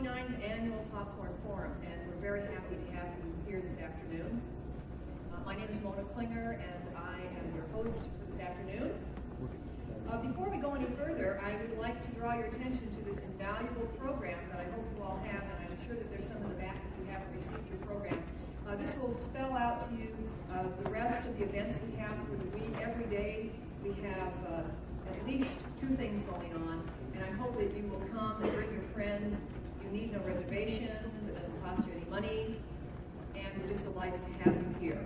29th Annual Popcorn Forum, and we're very happy to have you here this afternoon. My name is Mona Klinger, and I am your host for this afternoon. Before we go any further, I would like to draw your attention to this invaluable program that I hope you all have, and I'm sure that there's some in the back if you haven't received your program. This will spell out to you the rest of the events we have for the week. Every day we have at least 2 things going on, and I hope that you will come and bring your friends. You need no reservations, it doesn't cost you any money, and we're just delighted to have you here.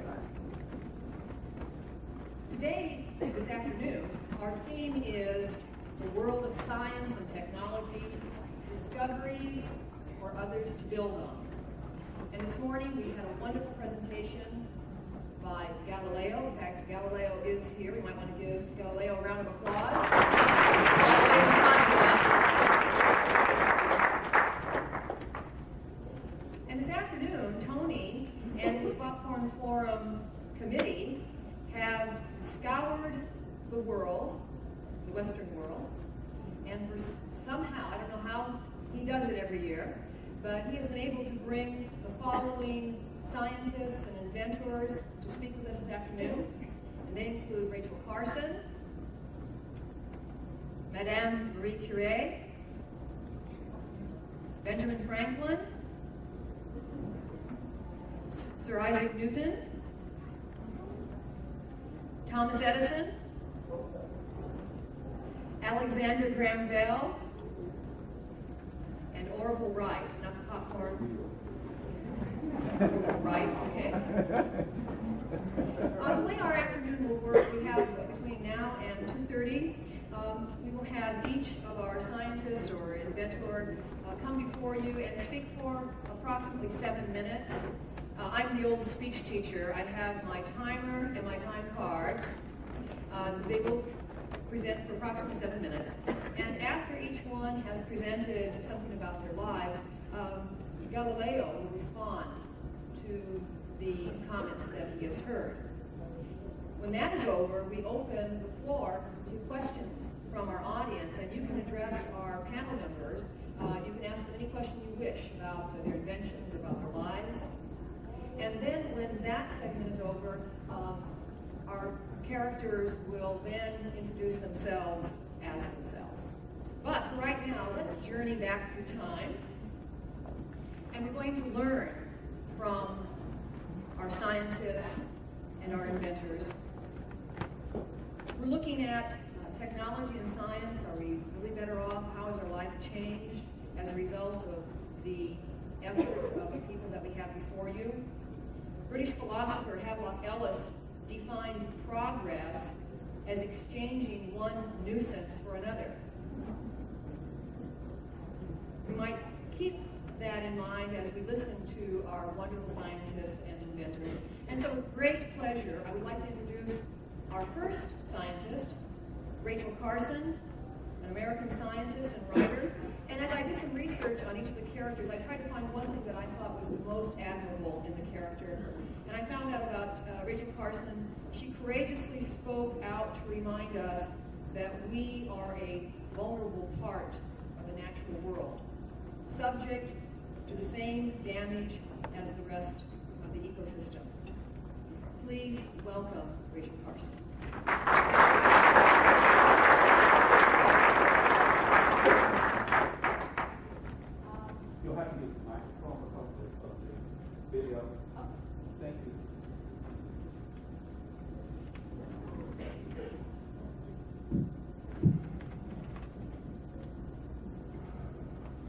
Today, this afternoon, our theme is the world of science and technology, discoveries for others to build on. And this morning we had a wonderful presentation by Galileo. In fact, Galileo is here. We might want to give Galileo a round of applause. And this afternoon, Tony and his Popcorn Forum committee have scoured the world, the Western world, and for somehow, I don't know how he does it every year, but he has been able to bring the following scientists and inventors to speak with us this afternoon. And they include Rachel Carson, Madame Marie Curie, Benjamin Franklin, Sir Isaac Newton, Thomas Edison, Alexander Graham Bell, and Orville Wright. Not the popcorn. Orville Wright, okay. The way our afternoon will work, we have between now and 2:30, we will have each of our scientists or inventor come before you and speak for approximately 7 minutes. I'm the old speech teacher. I have my timer and my time cards. They will present for approximately 7 minutes. And after each one has presented something about their lives, Galileo will respond to the comments that he has heard. When that is over, we open the floor to questions from our audience, and you can address our panel members. You can ask them any question you wish about their inventions, about their lives. And then when that segment is over, our characters will then introduce themselves as themselves. But for right now, let's journey back through time. And we're going to learn from our scientists and our inventors. We're looking at technology and science. Are we really better off? How has our life changed as a result of the efforts of the people that we have before you? British philosopher Havelock Ellis defined progress as exchanging one nuisance for another. We might keep that in mind as we listen to our wonderful scientists and inventors. And so with great pleasure, I would like to introduce our first scientist, Rachel Carson, an American scientist and writer. And as I did some research on each of the characters, I tried to find one thing that I thought was the most admirable in the character. And I found out about Rachel Carson. She courageously spoke out to remind us that we are a vulnerable part of the natural world, subject to the same damage as the rest of the ecosystem. Please welcome Rachel Carson. You'll have to use the microphone because of the video. Thank you.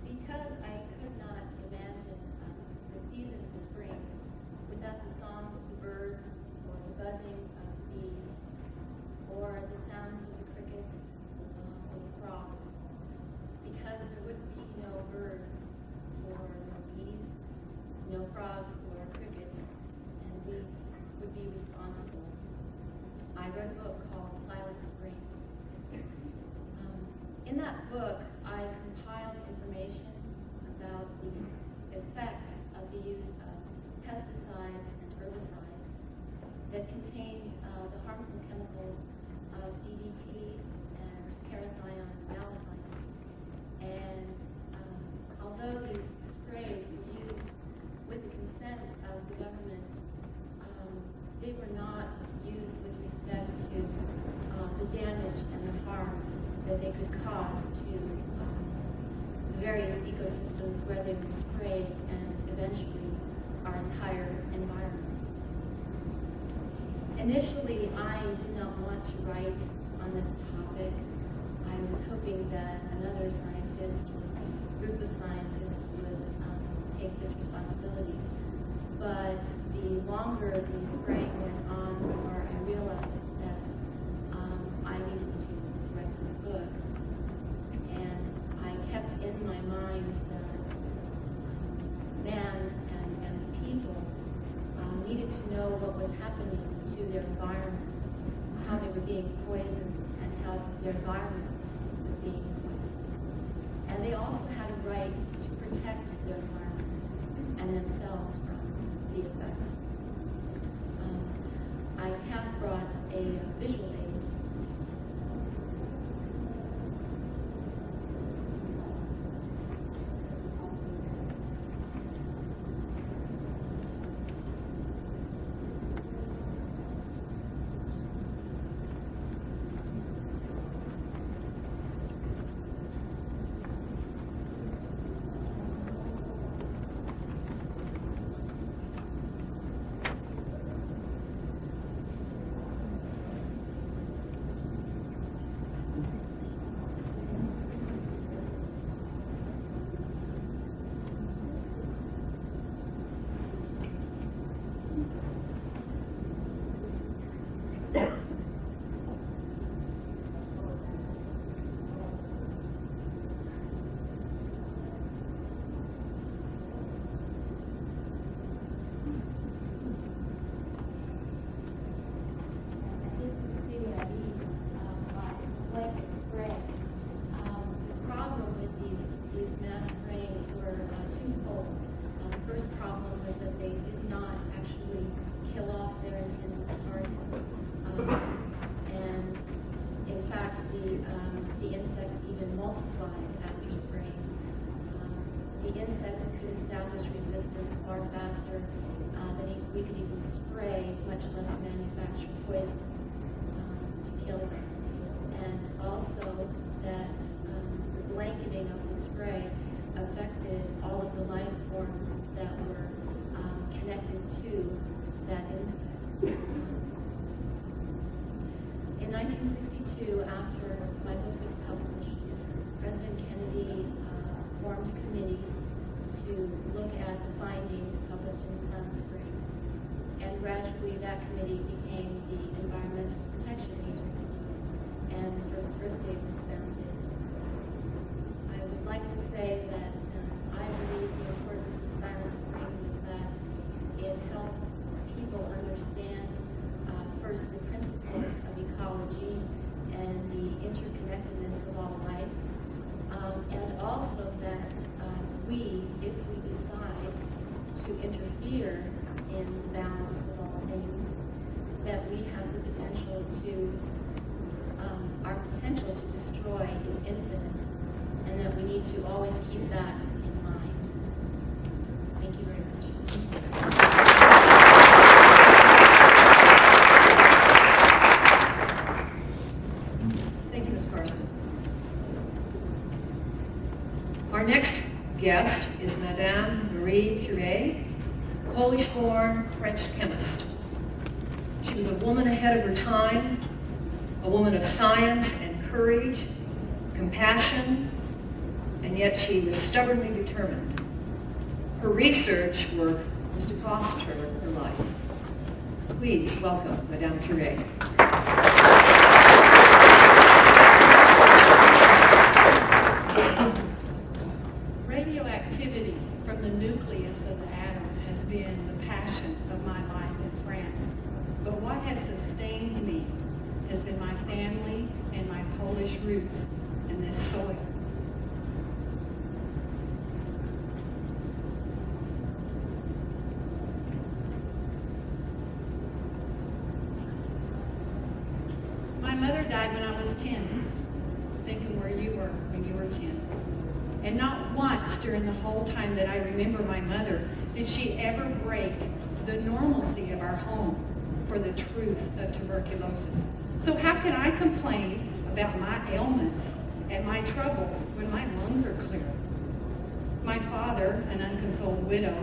Because I could not imagine the season of spring without the songs of the birds or the buzzing of the bees, Initially, I did not want to write on this topic. I was hoping that another scientist or group of scientists would take this responsibility. But the longer the spraying went on, the more I realized that I needed to write this book. And I kept in my mind that man and people needed to know what was happening to their environment, how they were being poisoned, and how their environment was being poisoned. And they also had a right to protect their environment and themselves from the effects. I have brought a visual aid. We could even spray, much less manufacture poisons to kill them. And also that the blanketing of the spray affected all of the life forms that were connected to that insect. In 1962, after my book was published, President Kennedy formed a committee to look at the findings published in Sun Spring. And gradually that committee became the Environmental Protection Agency, and the first Earth Day was founded. I would like to say that I believe the importance of Silent Spring was that it helped people understand first the principles of ecology and the interconnectedness of all life, and also that we, if we decide to interfere in the balance of all things, that we have the potential to, our potential to destroy is infinite, and that we need to always keep that in mind. Thank you very much. Thank you, Ms. Carson. Our next guest is Madame Marie Curie, Polish-born French chemist. She was a woman ahead of her time, a woman of science and courage, compassion, and yet she was stubbornly determined. Her research work was to cost her life. Please welcome Madame Curie. Radioactivity from the nucleus of the atom has been the passion of my life in France. But what has sustained me has been my family and my Polish roots in this soil. My mother died when I was 10, thinking where you were when you were 10. And not once during the whole time that I remember my mother did she ever break the normalcy of our home for the truth of tuberculosis. So how can I complain about my ailments and my troubles when my lungs are clear? My father, an unconsoled widow,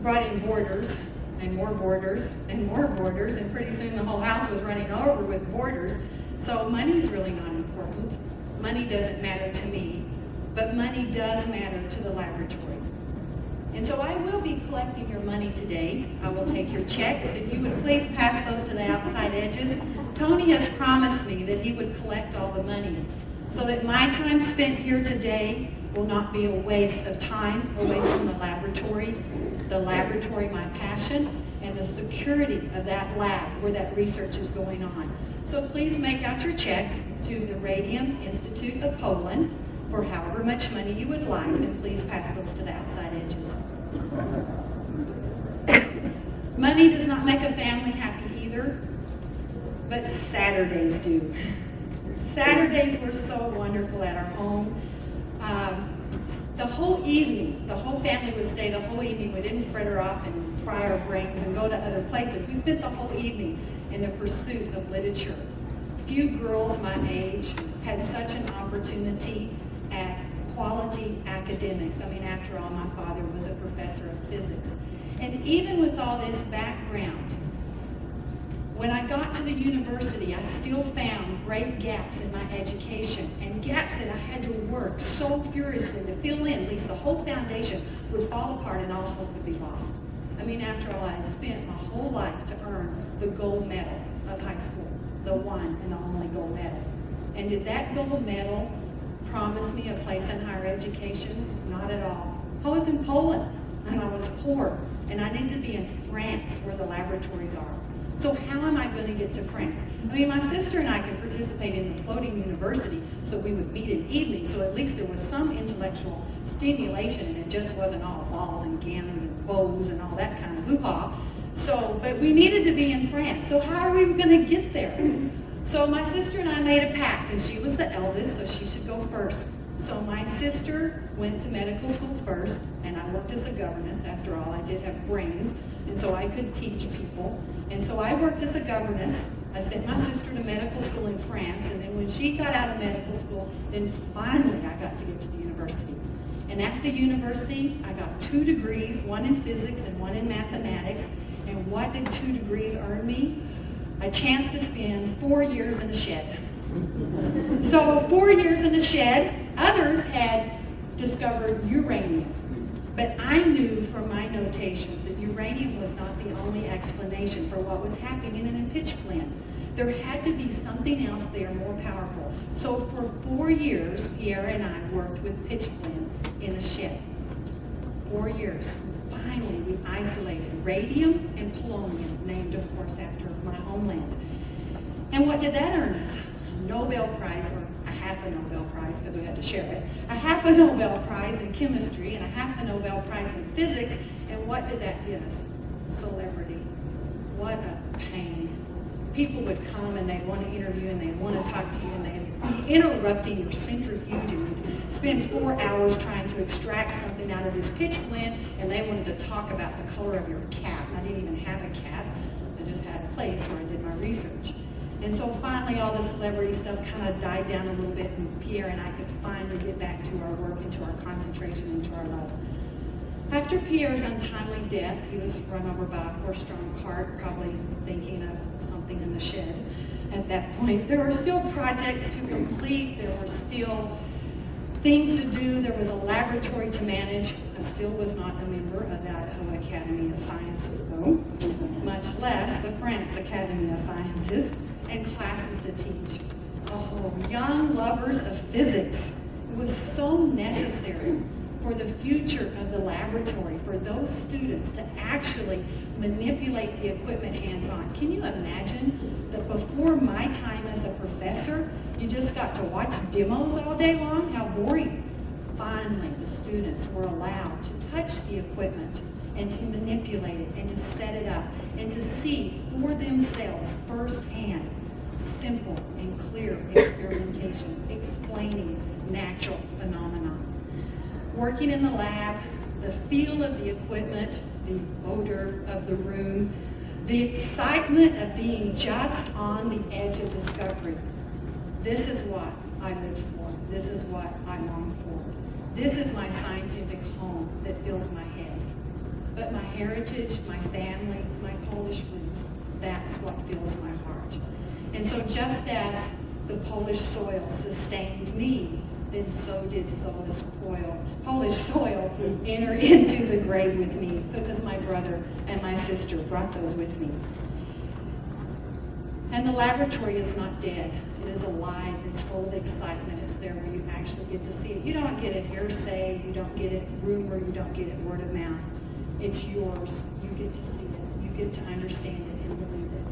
brought in boarders and more borders and more borders, and pretty soon the whole house was running over with borders. So money's really not important. Money doesn't matter to me, but money does matter to the laboratory. And so I will be collecting your money today. I will take your checks. If you would please pass those to the outside edges. Tony has promised me that he would collect all the monies so that my time spent here today will not be a waste of time away from the laboratory, my passion, and the security of that lab where that research is going on. So please make out your checks to the Radium Institute of Poland for however much money you would like, and please pass those to the outside edges. Money does not make a family happy either, but Saturdays do. Saturdays were so wonderful at our home. The whole evening, the whole family would stay the whole evening. We didn't fret her off and fry our brains and go to other places. We spent the whole evening in the pursuit of literature. Few girls my age had such an opportunity at quality academics. I mean, after all, my father was a professor of physics. And even with all this background, when I got to the university, I still found great gaps in my education and gaps that I had to work so furiously to fill in. At least the whole foundation would fall apart and all hope would be lost. I mean, after all, I had spent my whole life to earn the gold medal of high school, the one and the only gold medal. And did that gold medal promise me a place in higher education? Not at all. I was in Poland, and I was poor, and I needed to be in France where the laboratories are. So how am I going to get to France? I mean, my sister and I could participate in the floating university, so we would meet in evenings, so at least there was some intellectual stimulation, and it just wasn't all balls and gammons and bows and all that kind of hoo-ha. So, but we needed to be in France. So how are we going to get there? So my sister and I made a pact, and she was the eldest, so she should go first. So my sister went to medical school first, and I worked as a governess. After all, I did have brains, and so I could teach people. And so I worked as a governess. I sent my sister to medical school in France, and then when she got out of medical school, then finally I got to get to the university. And at the university, I got 2 degrees, one in physics and one in mathematics. And what did 2 degrees earn me? A chance to spend 4 years in a shed. So 4 years in a shed. Others had discovered uranium. But I knew from my notations that uranium was not the only explanation for what was happening in a pitch plant. There had to be something else there more powerful. So for 4 years, Pierre and I worked with pitch plant in a shed. 4 years. Finally, we isolated radium and polonium, named, of course, after my homeland. And what did that earn us? A Nobel Prize, or a half a Nobel Prize, because we had to share it. A half a Nobel Prize in chemistry and a half a Nobel Prize in physics. And what did that get us? Celebrity. What a pain. People would come and they'd want to interview and they'd want to talk to you and they'd be interrupting your centrifuge and you'd spend 4 hours trying to extract something out of this pitch blende, and they wanted to talk about the color of your cap. I didn't even have a cap. I just had a place where I did my research. And so finally all the celebrity stuff kind of died down a little bit, and Pierre and I could finally get back to our work, into our concentration, into our love. After Pierre's untimely death, he was run over by a horse-drawn cart, probably thinking of something in the shed at that point. There were still projects to complete. There were still things to do. There was a laboratory to manage. I still was not a member of the Idaho Academy of Sciences, though, much less the France Academy of Sciences, and classes to teach. Oh, young lovers of physics. It was so necessary for the future of the laboratory, for those students to actually manipulate the equipment hands-on. Can you imagine that before my time as a professor, you just got to watch demos all day long? How boring. Finally, the students were allowed to touch the equipment and to manipulate it and to set it up and to see for themselves firsthand simple and clear experimentation, explaining natural phenomena. Working in the lab, the feel of the equipment, the odor of the room, the excitement of being just on the edge of discovery. This is what I live for. This is what I long for. This is my scientific home that fills my head. but my heritage, my family, my Polish roots, that's what fills my heart. And so just as the Polish soil sustained me, then so did Polish soil enter into the grave with me, because my brother and my sister brought those with me. And the laboratory is not dead. It is alive. It's full of excitement. It's there where you actually get to see it. You don't get it hearsay. You don't get it rumor. You don't get it word of mouth. It's yours. You get to see it. You get to understand it and believe it.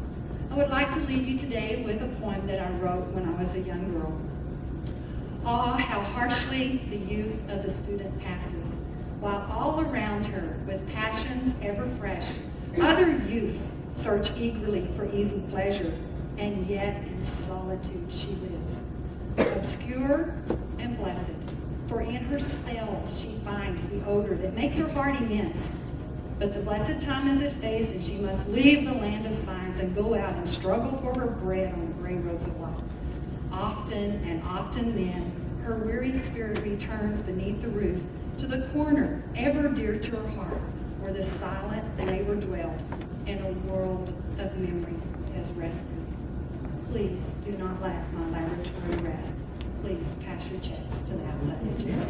I would like to leave you today with a poem that I wrote when I was a young girl. Ah, how harshly the youth of the student passes, while all around her, with passions ever fresh, other youths search eagerly for easy pleasure, and yet in solitude she lives, obscure and blessed, for in her cells she finds the odor that makes her heart immense. But the blessed time is effaced, and she must leave the land of science and go out and struggle for her bread on the gray roads of life. Often and often then, her weary spirit returns beneath the roof to the corner ever dear to her heart, where the silent labor dwelt and a world of memory has rested. Please do not let my laboratory rest. Please pass your checks to the outside edges.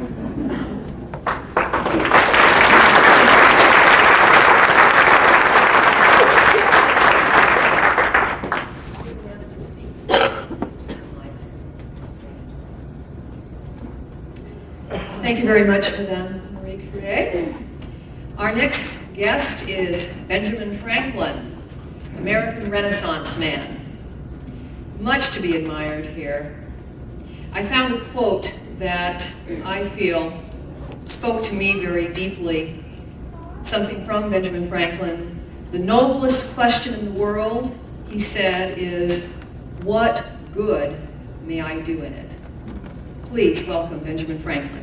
Thank you very much, Madame Marie-Curie. Our next guest is Benjamin Franklin, American Renaissance man. Much to be admired here. I found a quote that I feel spoke to me very deeply. Something from Benjamin Franklin. The noblest question in the world, he said, is, what good may I do in it? Please welcome Benjamin Franklin.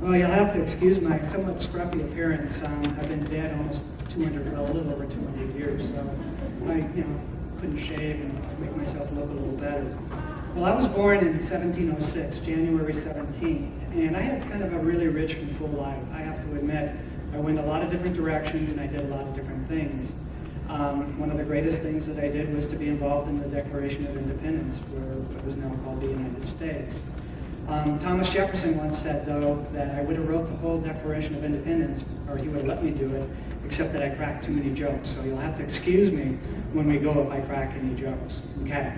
Well, you'll have to excuse my somewhat scruffy appearance. I've been dead almost a little over 200 years, so I, couldn't shave and make myself look a little better. Well, I was born in 1706, January 17th, and I had kind of a really rich and full life. I have to admit, I went a lot of different directions and I did a lot of different things. One of the greatest things that I did was to be involved in the Declaration of Independence, where it was now called the United States. Thomas Jefferson once said, though, that I would have wrote the whole Declaration of Independence, or he would have let me do it, except that I cracked too many jokes. So you'll have to excuse me when we go if I crack any jokes. Okay.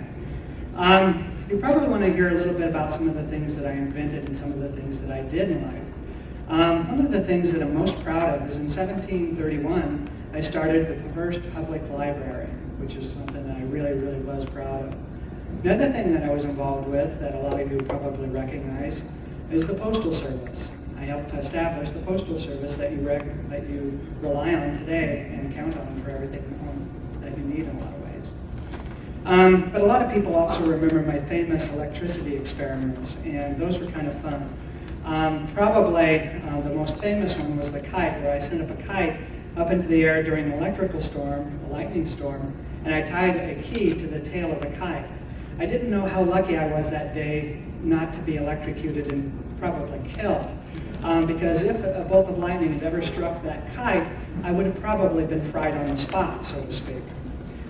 You probably want to hear a little bit about some of the things that I invented and some of the things that I did in life. One of the things that I'm most proud of is in 1731, I started the first public library, which is something that I really, really was proud of. Another thing that I was involved with that a lot of you probably recognize is the Postal Service. I helped establish the Postal Service that you rely on today and count on for everything that you need in a lot of ways. But a lot of people also remember my famous electricity experiments, and those were kind of fun. Probably the most famous one was the kite, where I sent up a kite up into the air during an electrical storm, a lightning storm, and I tied a key to the tail of the kite. I didn't know how lucky I was that day not to be electrocuted and probably killed, because if a bolt of lightning had ever struck that kite, I would have probably been fried on the spot, so to speak.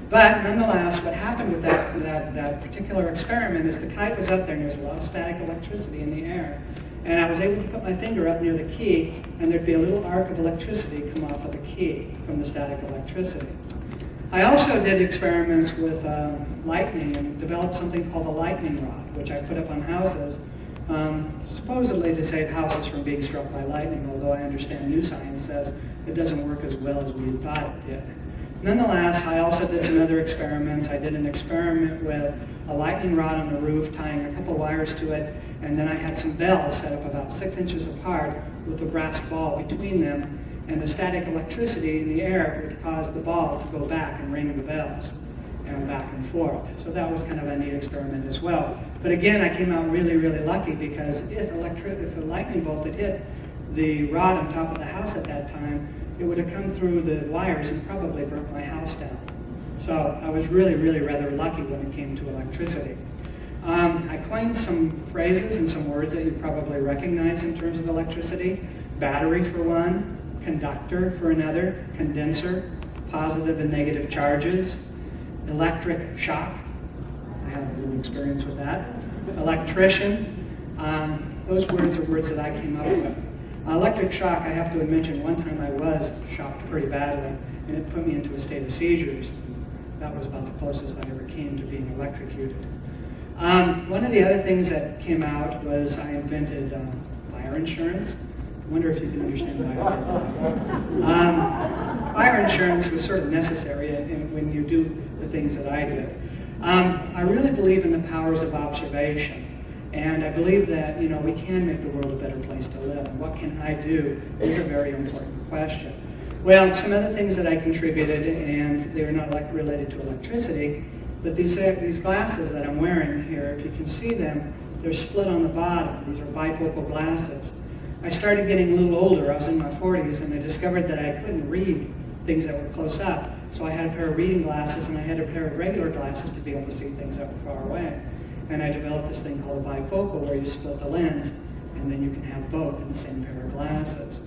But nonetheless, what happened with that particular experiment is the kite was up there and there was a lot of static electricity in the air. And I was able to put my finger up near the key, and there'd be a little arc of electricity come off of the key from the static electricity. I also did experiments with lightning and developed something called a lightning rod, which I put up on houses, supposedly to save houses from being struck by lightning, although I understand new science says it doesn't work as well as we thought it did. Nonetheless, I also did some other experiments. I did an experiment with a lightning rod on the roof, tying a couple wires to it, and then I had some bells set up about 6 inches apart with a brass ball between them, and the static electricity in the air would cause the ball to go back and ring the bells, and back and forth. So that was kind of a neat experiment as well. But again, I came out really, really lucky, because if a lightning bolt had hit the rod on top of the house at that time, it would have come through the wires and probably broke my house down. So I was really, really rather lucky when it came to electricity. I coined some phrases and some words that you probably recognize in terms of electricity. Battery for one, conductor for another, condenser, positive and negative charges, electric shock. I have a little experience with that. Electrician. Those words are words that I came up with. Electric shock, I have to mention, one time I was shocked pretty badly, and it put me into a state of seizures. That was about the closest I ever came to being electrocuted. One of the other things that came out was I invented fire insurance. I wonder if you can understand why I did that. Fire insurance was sort of necessary when you do the things that I did. I really believe in the powers of observation. And I believe that, we can make the world a better place to live. And what can I do is a very important question. Well, some other things that I contributed, and they were not related to electricity, but these glasses that I'm wearing here, if you can see them, they're split on the bottom. These are bifocal glasses. I started getting a little older. I was in my 40s, and I discovered that I couldn't read things that were close up. So I had a pair of reading glasses, and I had a pair of regular glasses to be able to see things that were far away. And I developed this thing called a bifocal, where you split the lens, and then you can have both in the same pair of glasses.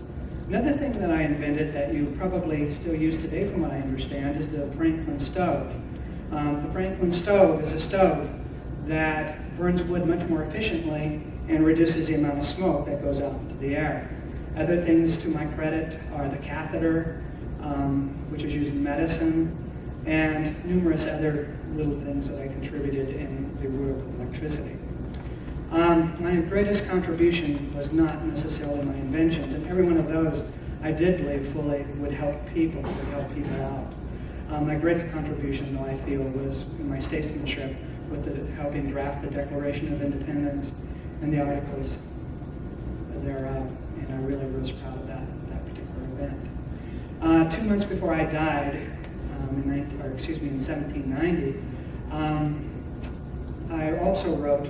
Another thing that I invented that you probably still use today, from what I understand, is the Franklin stove. The Franklin stove is a stove that burns wood much more efficiently and reduces the amount of smoke that goes out into the air. Other things to my credit are the catheter, which is used in medicine, and numerous other little things that I contributed in the world of electricity. My greatest contribution was not necessarily my inventions, and every one of those I did believe fully would help people out. My greatest contribution, though, I feel, was in my statesmanship with helping draft the Declaration of Independence and the articles thereof, and I really was proud of that particular event. 2 months before I died, in 1790, I also wrote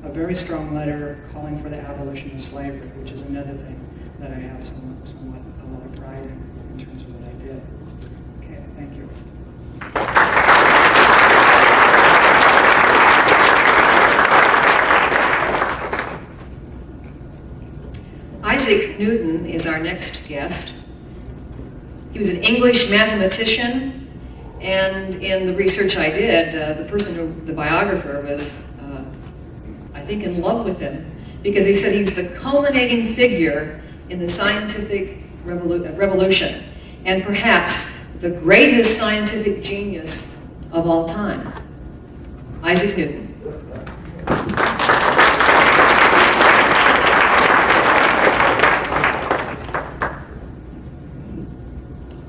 a very strong letter calling for the abolition of slavery, which is another thing that I have somewhat a lot of pride in terms of what I did. Okay, thank you. Isaac Newton is our next guest. He was an English mathematician, and in the research I did, the biographer was, I think, in love with him, because he said he was the culminating figure in the scientific revolution, and perhaps the greatest scientific genius of all time, Isaac Newton.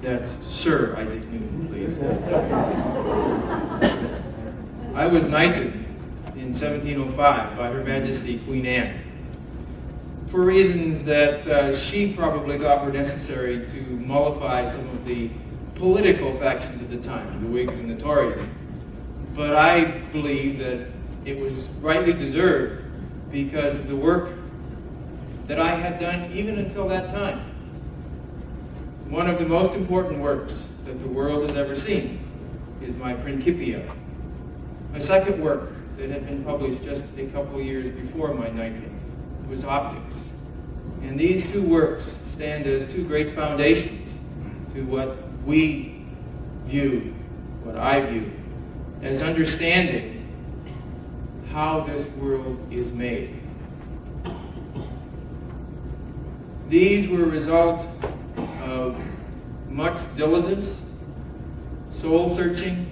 That's Sir Isaac Newton, please. I was knighted in 1705 by Her Majesty Queen Anne for reasons that she probably thought were necessary to mollify some of the political factions of the time, the Whigs and the Tories. But I believe that it was rightly deserved because of the work that I had done even until that time. One of the most important works that the world has ever seen is my Principia. My second work that had been published just a couple of years before my knighting was Optics. And these two works stand as two great foundations to what we view, what I view, as understanding how this world is made. These were a result of much diligence, soul-searching,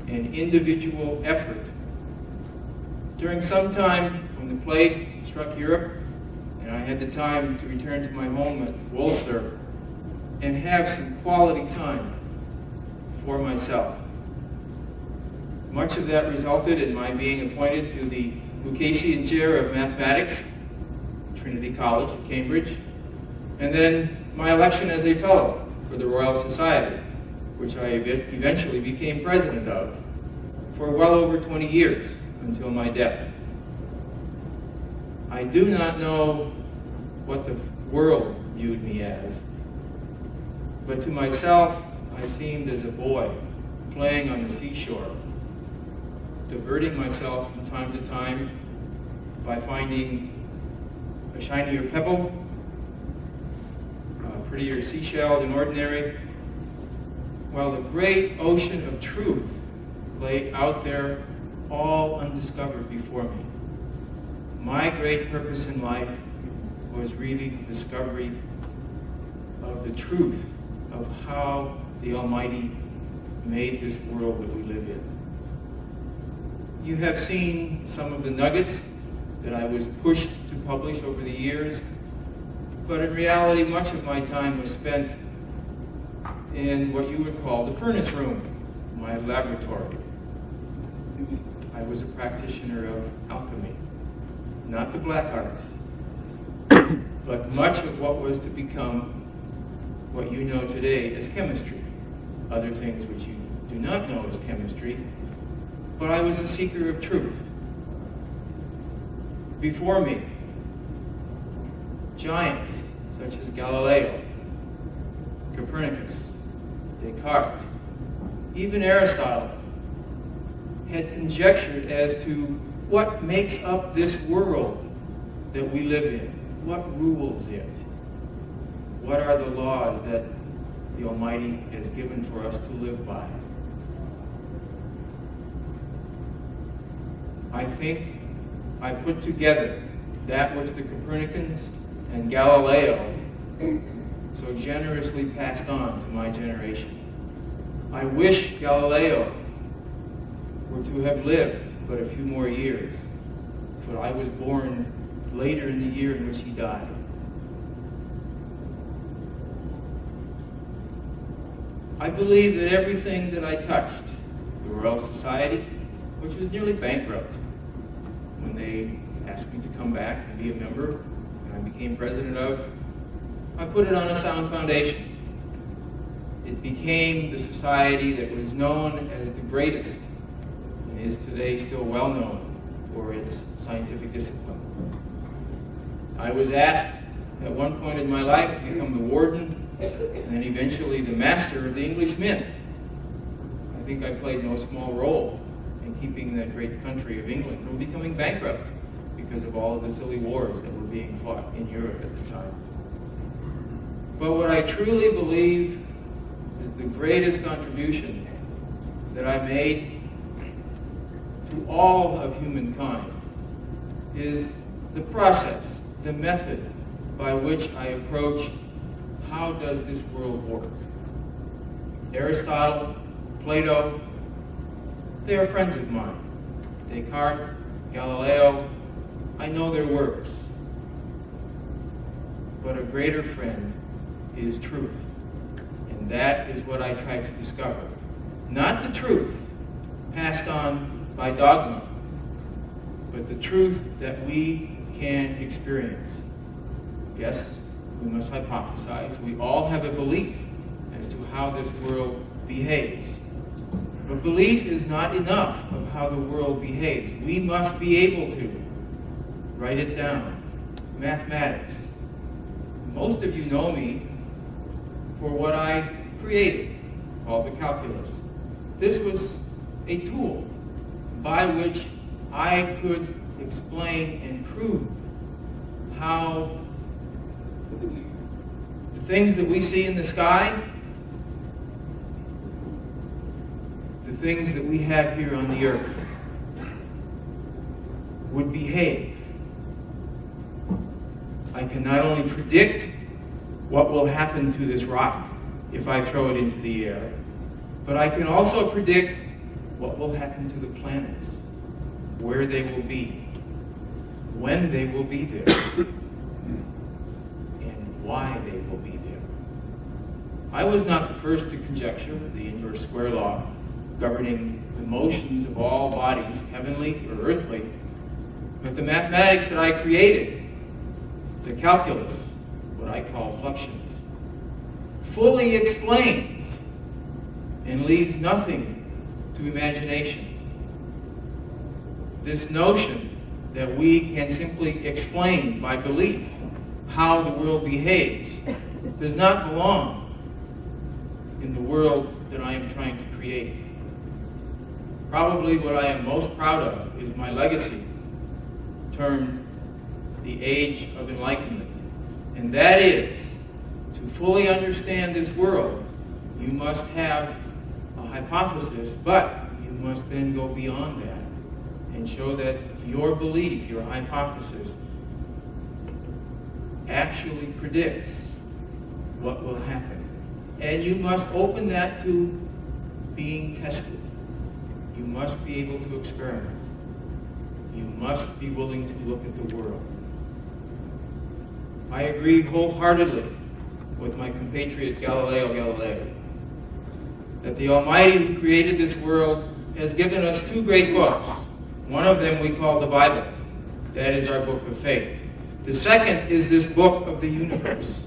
and individual effort. During some time when the plague struck Europe, and I had the time to return to my home at Wolfster and have some quality time for myself. Much of that resulted in my being appointed to the Lucasian Chair of Mathematics, Trinity College at Cambridge, and then my election as a fellow for the Royal Society, which I eventually became president of for well over 20 years until my death. I do not know what the world viewed me as, but to myself, I seemed as a boy playing on the seashore, diverting myself from time to time by finding a shinier pebble, a prettier seashell than ordinary, while the great ocean of truth lay out there all undiscovered before me. My great purpose in life was really the discovery of the truth of how the Almighty made this world that we live in. You have seen some of the nuggets that I was pushed to publish over the years, but in reality, much of my time was spent in what you would call the furnace room, my laboratory. I was a practitioner of alchemy, not the black arts, but much of what was to become what you know today as chemistry, other things which you do not know as chemistry, but I was a seeker of truth. Before me, giants such as Galileo, Copernicus, Descartes, even Aristotle had conjectured as to what makes up this world that we live in, what rules it, what are the laws that the Almighty has given for us to live by. I think I put together that which the Copernicans and Galileo so generously passed on to my generation. I wish Galileo were to have lived but a few more years, but I was born later in the year in which he died. I believe that everything that I touched, the Royal Society, which was nearly bankrupt when they asked me to come back and be a member, and I became president of, I put it on a sound foundation. It became the society that was known as the greatest and is today still well known for its scientific discipline. I was asked at one point in my life to become the warden and then eventually the master of the English Mint. I think I played no small role in keeping that great country of England from becoming bankrupt because of all of the silly wars that were being fought in Europe at the time. But what I truly believe is the greatest contribution that I made to all of humankind is the process, the method by which I approached how does this world work. Aristotle, Plato, they are friends of mine. Descartes, Galileo, I know their works. But a greater friend is truth. And that is what I try to discover. Not the truth passed on by dogma, but the truth that we can experience. Yes, we must hypothesize. We all have a belief as to how this world behaves. But belief is not enough of how the world behaves. We must be able to write it down. Mathematics. Most of you know me for what I created, called the calculus. This was a tool by which I could explain and prove how the things that we see in the sky, the things that we have here on the earth, would behave. I can not only predict what will happen to this rock if I throw it into the air, but I can also predict what will happen to the planets, where they will be, when they will be there, and why they will be there. I was not the first to conjecture the inverse square law governing the motions of all bodies, heavenly or earthly, but the mathematics that I created, the calculus, what I call fluxions, fully explains and leaves nothing to imagination. This notion that we can simply explain by belief how the world behaves does not belong in the world that I am trying to create. Probably what I am most proud of is my legacy, termed the Age of Enlightenment. And that is, to fully understand this world, you must have a hypothesis, but you must then go beyond that and show that your belief, your hypothesis, actually predicts what will happen. And you must open that to being tested. You must be able to experiment. You must be willing to look at the world. I agree wholeheartedly with my compatriot Galileo that the Almighty who created this world has given us two great books. One of them we call the Bible. That is our book of faith. The second is this book of the universe.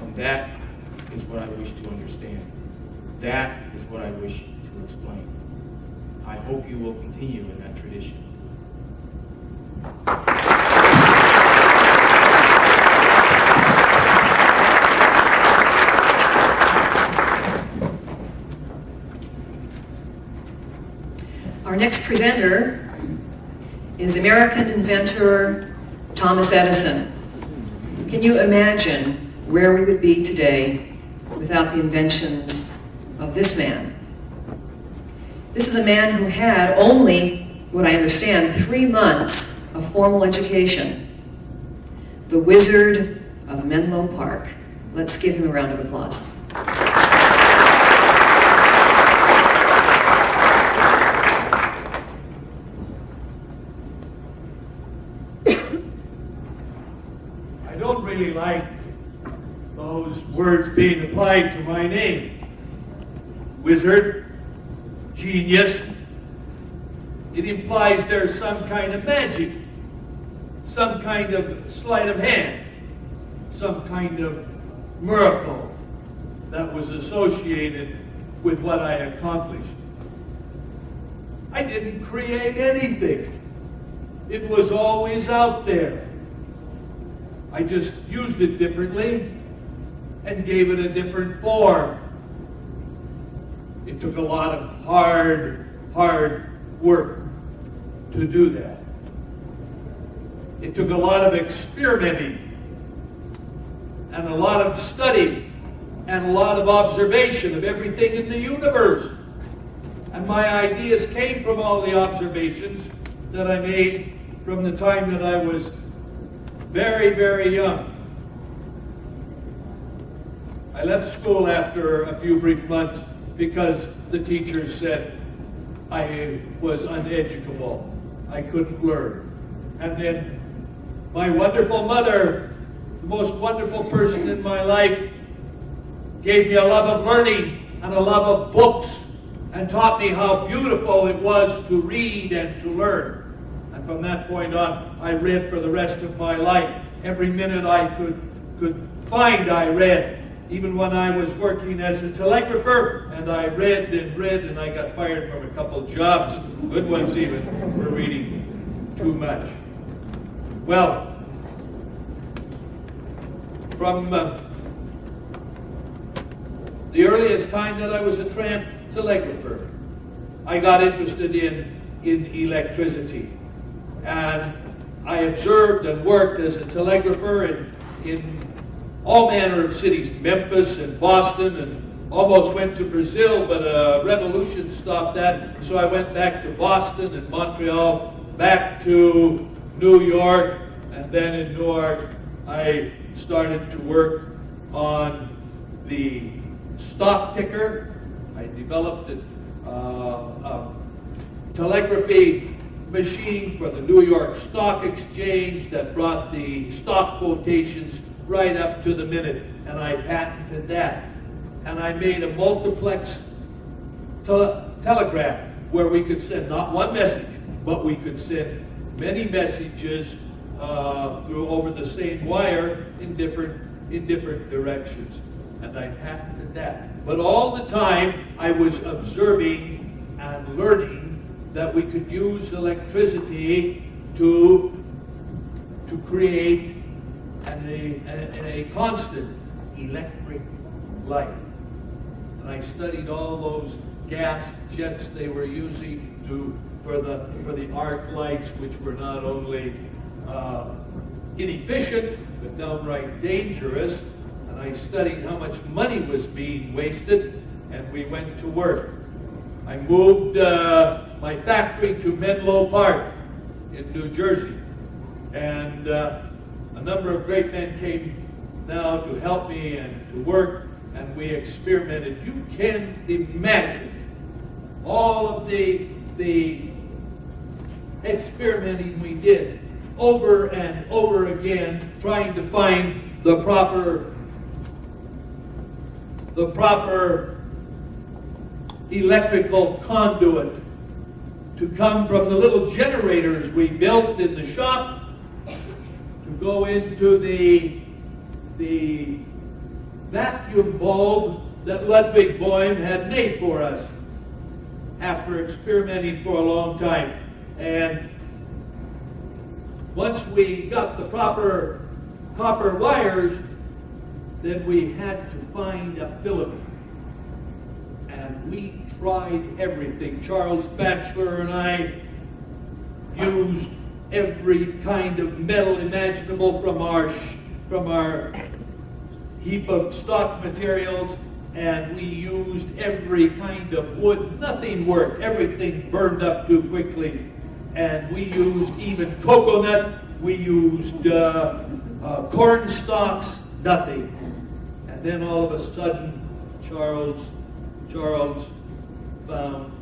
And that is what I wish to understand. That is what I wish to explain. I hope you will continue in that tradition. Our next presenter is American inventor Thomas Edison. Can you imagine where we would be today without the inventions of this man? This is a man who had only, what I understand, 3 months of formal education. The Wizard of Menlo Park. Let's give him a round of applause. I don't really like those words being applied to my name. Wizard, genius. It implies there's some kind of magic, some kind of sleight of hand, some kind of miracle that was associated with what I accomplished. I didn't create anything. It was always out there. I just used it differently and gave it a different form. It took a lot of hard work to do that. It took a lot of experimenting and a lot of study and a lot of observation of everything in the universe. And my ideas came from all the observations that I made from the time that I was very, very young. I left school after a few brief months because the teachers said I was uneducable. I couldn't learn. And then my wonderful mother, the most wonderful person in my life, gave me a love of learning and a love of books and taught me how beautiful it was to read and to learn. And from that point on, I read for the rest of my life. Every minute I could find, I read. Even when I was working as a telegrapher, and I read, and I got fired from a couple jobs, good ones even, for reading too much. Well, from the earliest time that I was a tramp telegrapher, I got interested in electricity. And I observed and worked as a telegrapher in all manner of cities, Memphis and Boston, and almost went to Brazil, but a revolution stopped that. So I went back to Boston and Montreal, back to New York, and then in Newark I started to work on the stock ticker. I developed a telegraphy machine for the New York Stock Exchange that brought the stock quotations right up to the minute, and I patented that. And I made a multiplex telegraph where we could send not one message, but we could send many messages through over the same wire in different directions. And I patented that. But all the time I was observing and learning that we could use electricity to create a constant electric light. And I studied all those gas jets they were using for the arc lights, which were not only inefficient but downright dangerous. And I studied how much money was being wasted, and we went to work. I moved my factory to Menlo Park in New Jersey, and a number of great men came now to help me and to work, and we experimented. You can imagine all of the experimenting we did over and over again, trying to find the proper electrical conduit to come from the little generators we built in the shop to go into the vacuum bulb that Ludwig Boehm had made for us after experimenting for a long time. And once we got the proper copper wires, then we had to find a filament. And we tried everything. Charles Batchelor and I used every kind of metal imaginable from our heap of stock materials, and we used every kind of wood. Nothing worked. Everything burned up too quickly. And we used even coconut. We used corn stalks. Nothing. And then all of a sudden, Charles found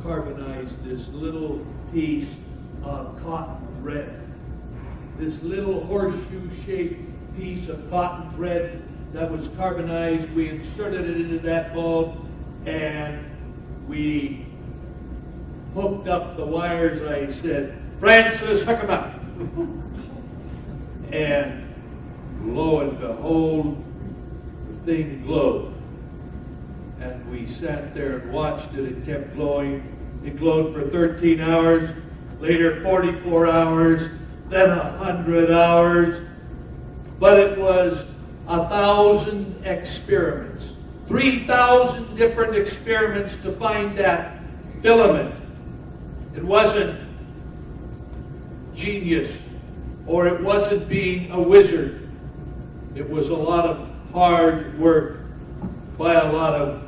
carbonized this little piece of cotton thread. This little horseshoe-shaped piece of cotton thread that was carbonized. We inserted it into that bulb, and we hooked up the wires. I said, "Francis, hook them up." And lo and behold, the thing glowed. And we sat there and watched it. It kept glowing. It glowed for 13 hours, later 44 hours, then 100 hours. But it was 1,000 experiments, 3,000 different experiments to find that filament. It wasn't genius, or it wasn't being a wizard. It was a lot of hard work by a lot of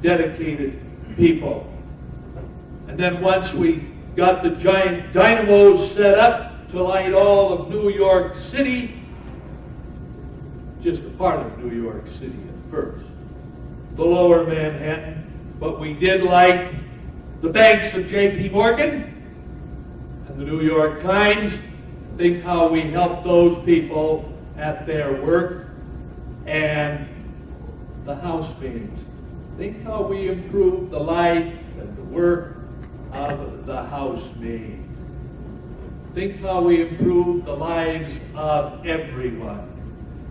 dedicated people. And then once we got the giant dynamos set up to light all of New York City, just a part of New York City at first, the lower Manhattan, but we did light the banks of J.P. Morgan and the New York Times. Think how we helped those people at their work. And the housemaids. Think how we improved the life and the work of the housemaid. Think how we improved the lives of everyone.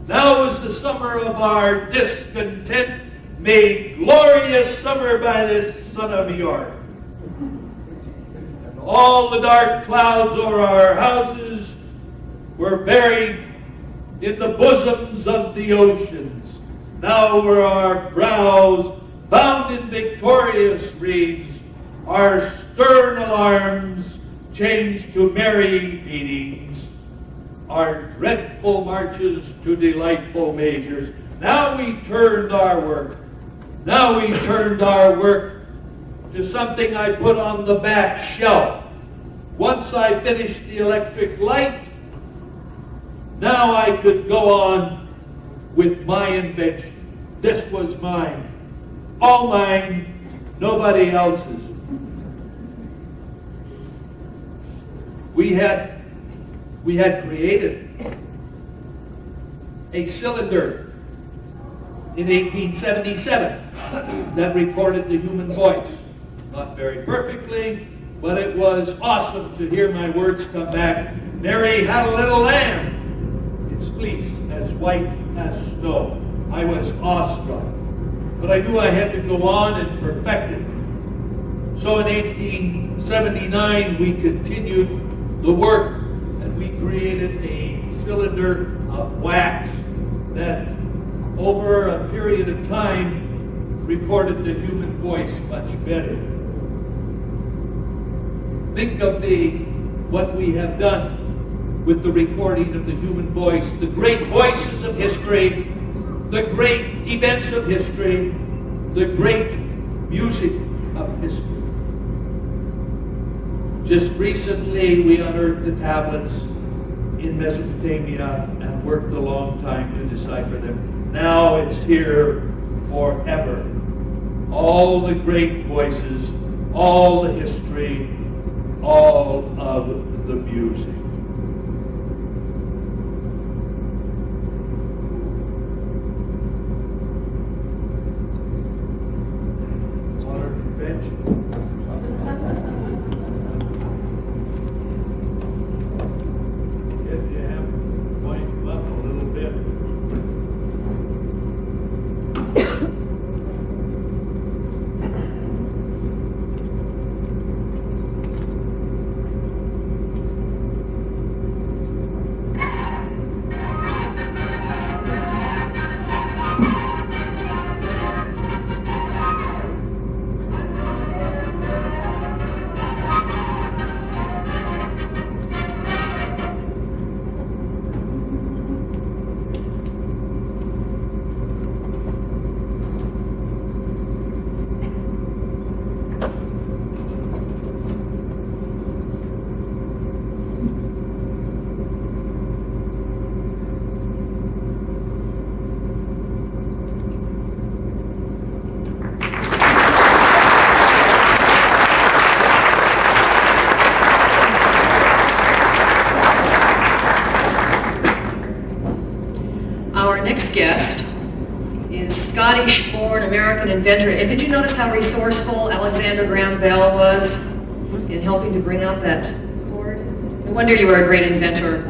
Now is the summer of our discontent, made glorious summer by this son of New York. And all the dark clouds over our houses were buried in the bosoms of the oceans. Now were our brows bound in victorious reeds, our stern alarms changed to merry meetings, our dreadful marches to delightful measures. Now we turned our work to something I put on the back shelf. Once I finished the electric light, now I could go on with my invention. This was mine. All mine, nobody else's. We had created a cylinder in 1877 that recorded the human voice. Not very perfectly, but it was awesome to hear my words come back. Mary had a little lamb, its fleece as white as snow. I was awestruck, but I knew I had to go on and perfect it. So in 1879, we continued the work, and we created a cylinder of wax that over a period of time recorded the human voice much better. Think of what we have done with the recording of the human voice, the great voices of history, the great events of history, the great music of history. Just recently, we unearthed the tablets in Mesopotamia and worked a long time to decipher them. Now it's here forever. All the great voices, all the history, all of the music. What a convention. If you have to wind them up a little bit. Our next guest is Scottish-born American inventor. And did you notice how resourceful Alexander Graham Bell was in helping to bring out that cord? No wonder you are a great inventor.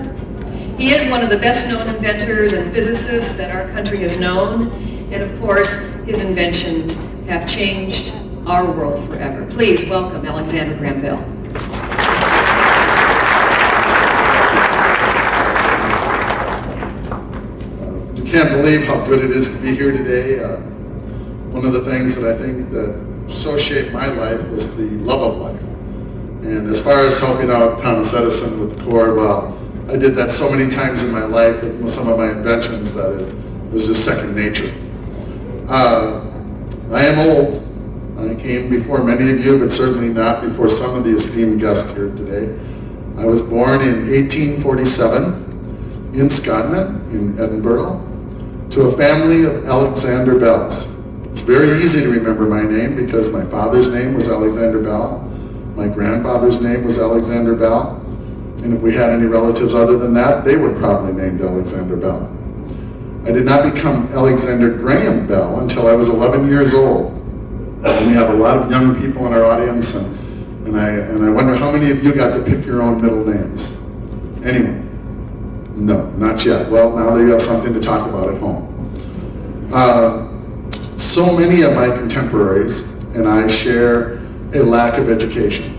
He is one of the best-known inventors and physicists that our country has known. And of course, his inventions have changed our world forever. Please welcome Alexander Graham Bell. Can't believe how good it is to be here today. One of the things that I think that so shaped my life was the love of life. And as far as helping out Thomas Edison with the cord, well, I did that so many times in my life with some of my inventions that it was just second nature. I am old. I came before many of you, but certainly not before some of the esteemed guests here today. I was born in 1847 in Scotland, in Edinburgh, to a family of Alexander Bells. It's very easy to remember my name because my father's name was Alexander Bell, my grandfather's name was Alexander Bell, and if we had any relatives other than that, they were probably named Alexander Bell. I did not become Alexander Graham Bell until I was 11 years old. And we have a lot of young people in our audience, and I wonder how many of you got to pick your own middle names? Anyone? No, not yet. Well, now that you have something to talk about at home. So many of my contemporaries and I share a lack of education.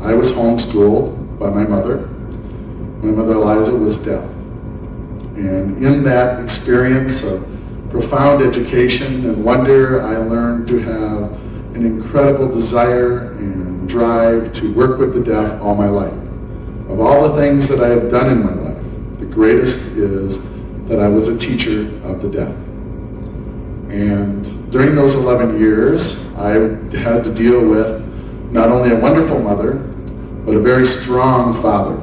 I was homeschooled by my mother. My mother Eliza was deaf. And in that experience of profound education and wonder, I learned to have an incredible desire and drive to work with the deaf all my life. Of all the things that I have done in my life, the greatest is that I was a teacher of the deaf. And during those 11 years, I had to deal with not only a wonderful mother, but a very strong father.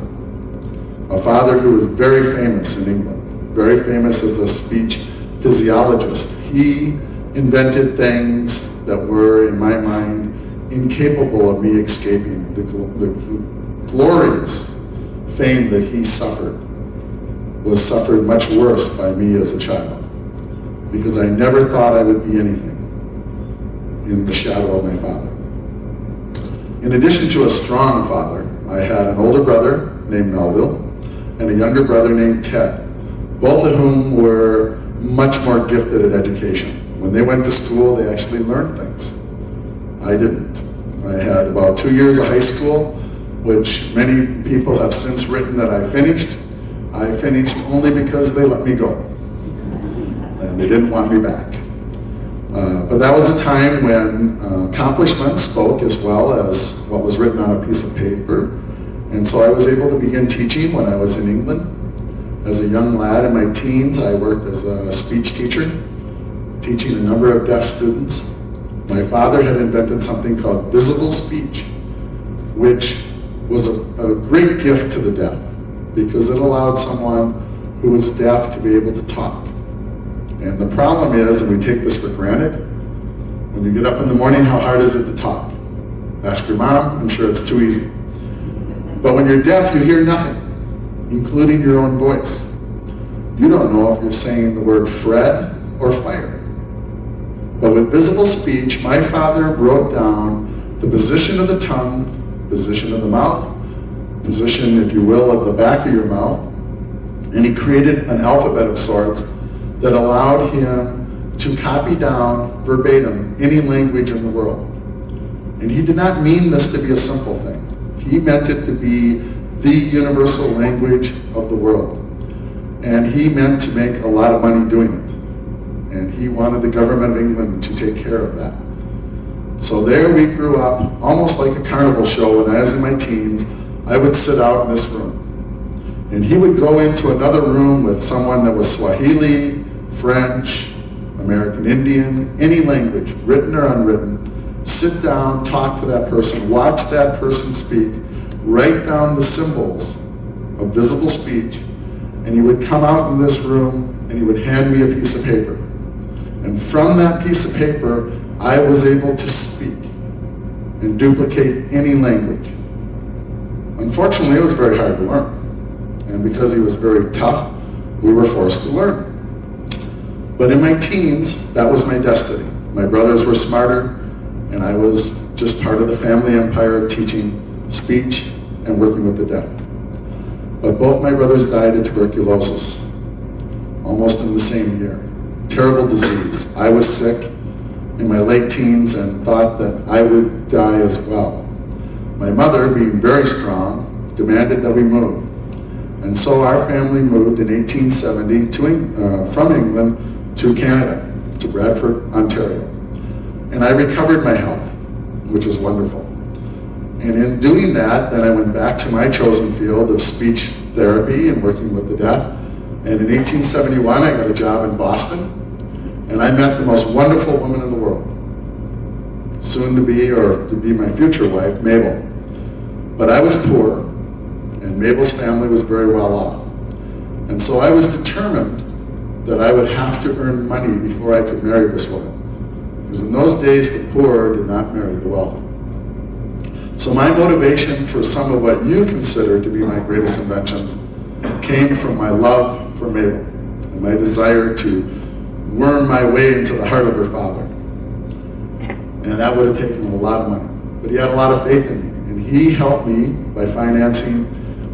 A father who was very famous in England, very famous as a speech physiologist. He invented things that were, in my mind, incapable of me escaping the glorious fame that he suffered was suffered much worse by me as a child, because I never thought I would be anything in the shadow of my father. In addition to a strong father, I had an older brother named Melville and a younger brother named Ted, both of whom were much more gifted at education. When they went to school, they actually learned things. I didn't. I had about 2 years of high school, which many people have since written that I finished. I finished only because they let me go, and they didn't want me back. But that was a time when accomplishments spoke as well as what was written on a piece of paper. And so I was able to begin teaching when I was in England. As a young lad in my teens, I worked as a speech teacher, teaching a number of deaf students. My father had invented something called visible speech, which was a great gift to the deaf because it allowed someone who was deaf to be able to talk. And the problem is, and we take this for granted, when you get up in the morning, how hard is it to talk? Ask your mom, I'm sure it's too easy. But when you're deaf, you hear nothing, including your own voice. You don't know if you're saying the word Fred or fire. But with visible speech, my father wrote down the position of the tongue, position of the mouth, position, if you will, of the back of your mouth, and he created an alphabet of sorts that allowed him to copy down verbatim any language in the world. And he did not mean this to be a simple thing. He meant it to be the universal language of the world. And he meant to make a lot of money doing it. And he wanted the government of England to take care of that. So there we grew up, almost like a carnival show. When I was in my teens, I would sit out in this room. And he would go into another room with someone that was Swahili, French, American Indian, any language, written or unwritten, sit down, talk to that person, watch that person speak, write down the symbols of visible speech, and he would come out in this room and he would hand me a piece of paper. And from that piece of paper, I was able to speak and duplicate any language. Unfortunately, it was very hard to learn. And because he was very tough, we were forced to learn. But in my teens, that was my destiny. My brothers were smarter, and I was just part of the family empire of teaching speech and working with the deaf. But both my brothers died of tuberculosis, almost in the same year. Terrible disease. I was sick in my late teens and thought that I would die as well. My mother, being very strong, demanded that we move. And so our family moved in 1870 from England to Canada, to Bradford, Ontario. And I recovered my health, which was wonderful. And in doing that, then I went back to my chosen field of speech therapy and working with the deaf. And in 1871, I got a job in Boston, and I met the most wonderful woman in the world, soon to be, or to be my future wife, Mabel. But I was poor, and Mabel's family was very well off. And so I was determined that I would have to earn money before I could marry this woman. Because in those days, the poor did not marry the wealthy. So my motivation for some of what you consider to be my greatest inventions came from my love for Mabel and my desire to worm my way into the heart of her father. And that would have taken a lot of money. But he had a lot of faith in me. And he helped me by financing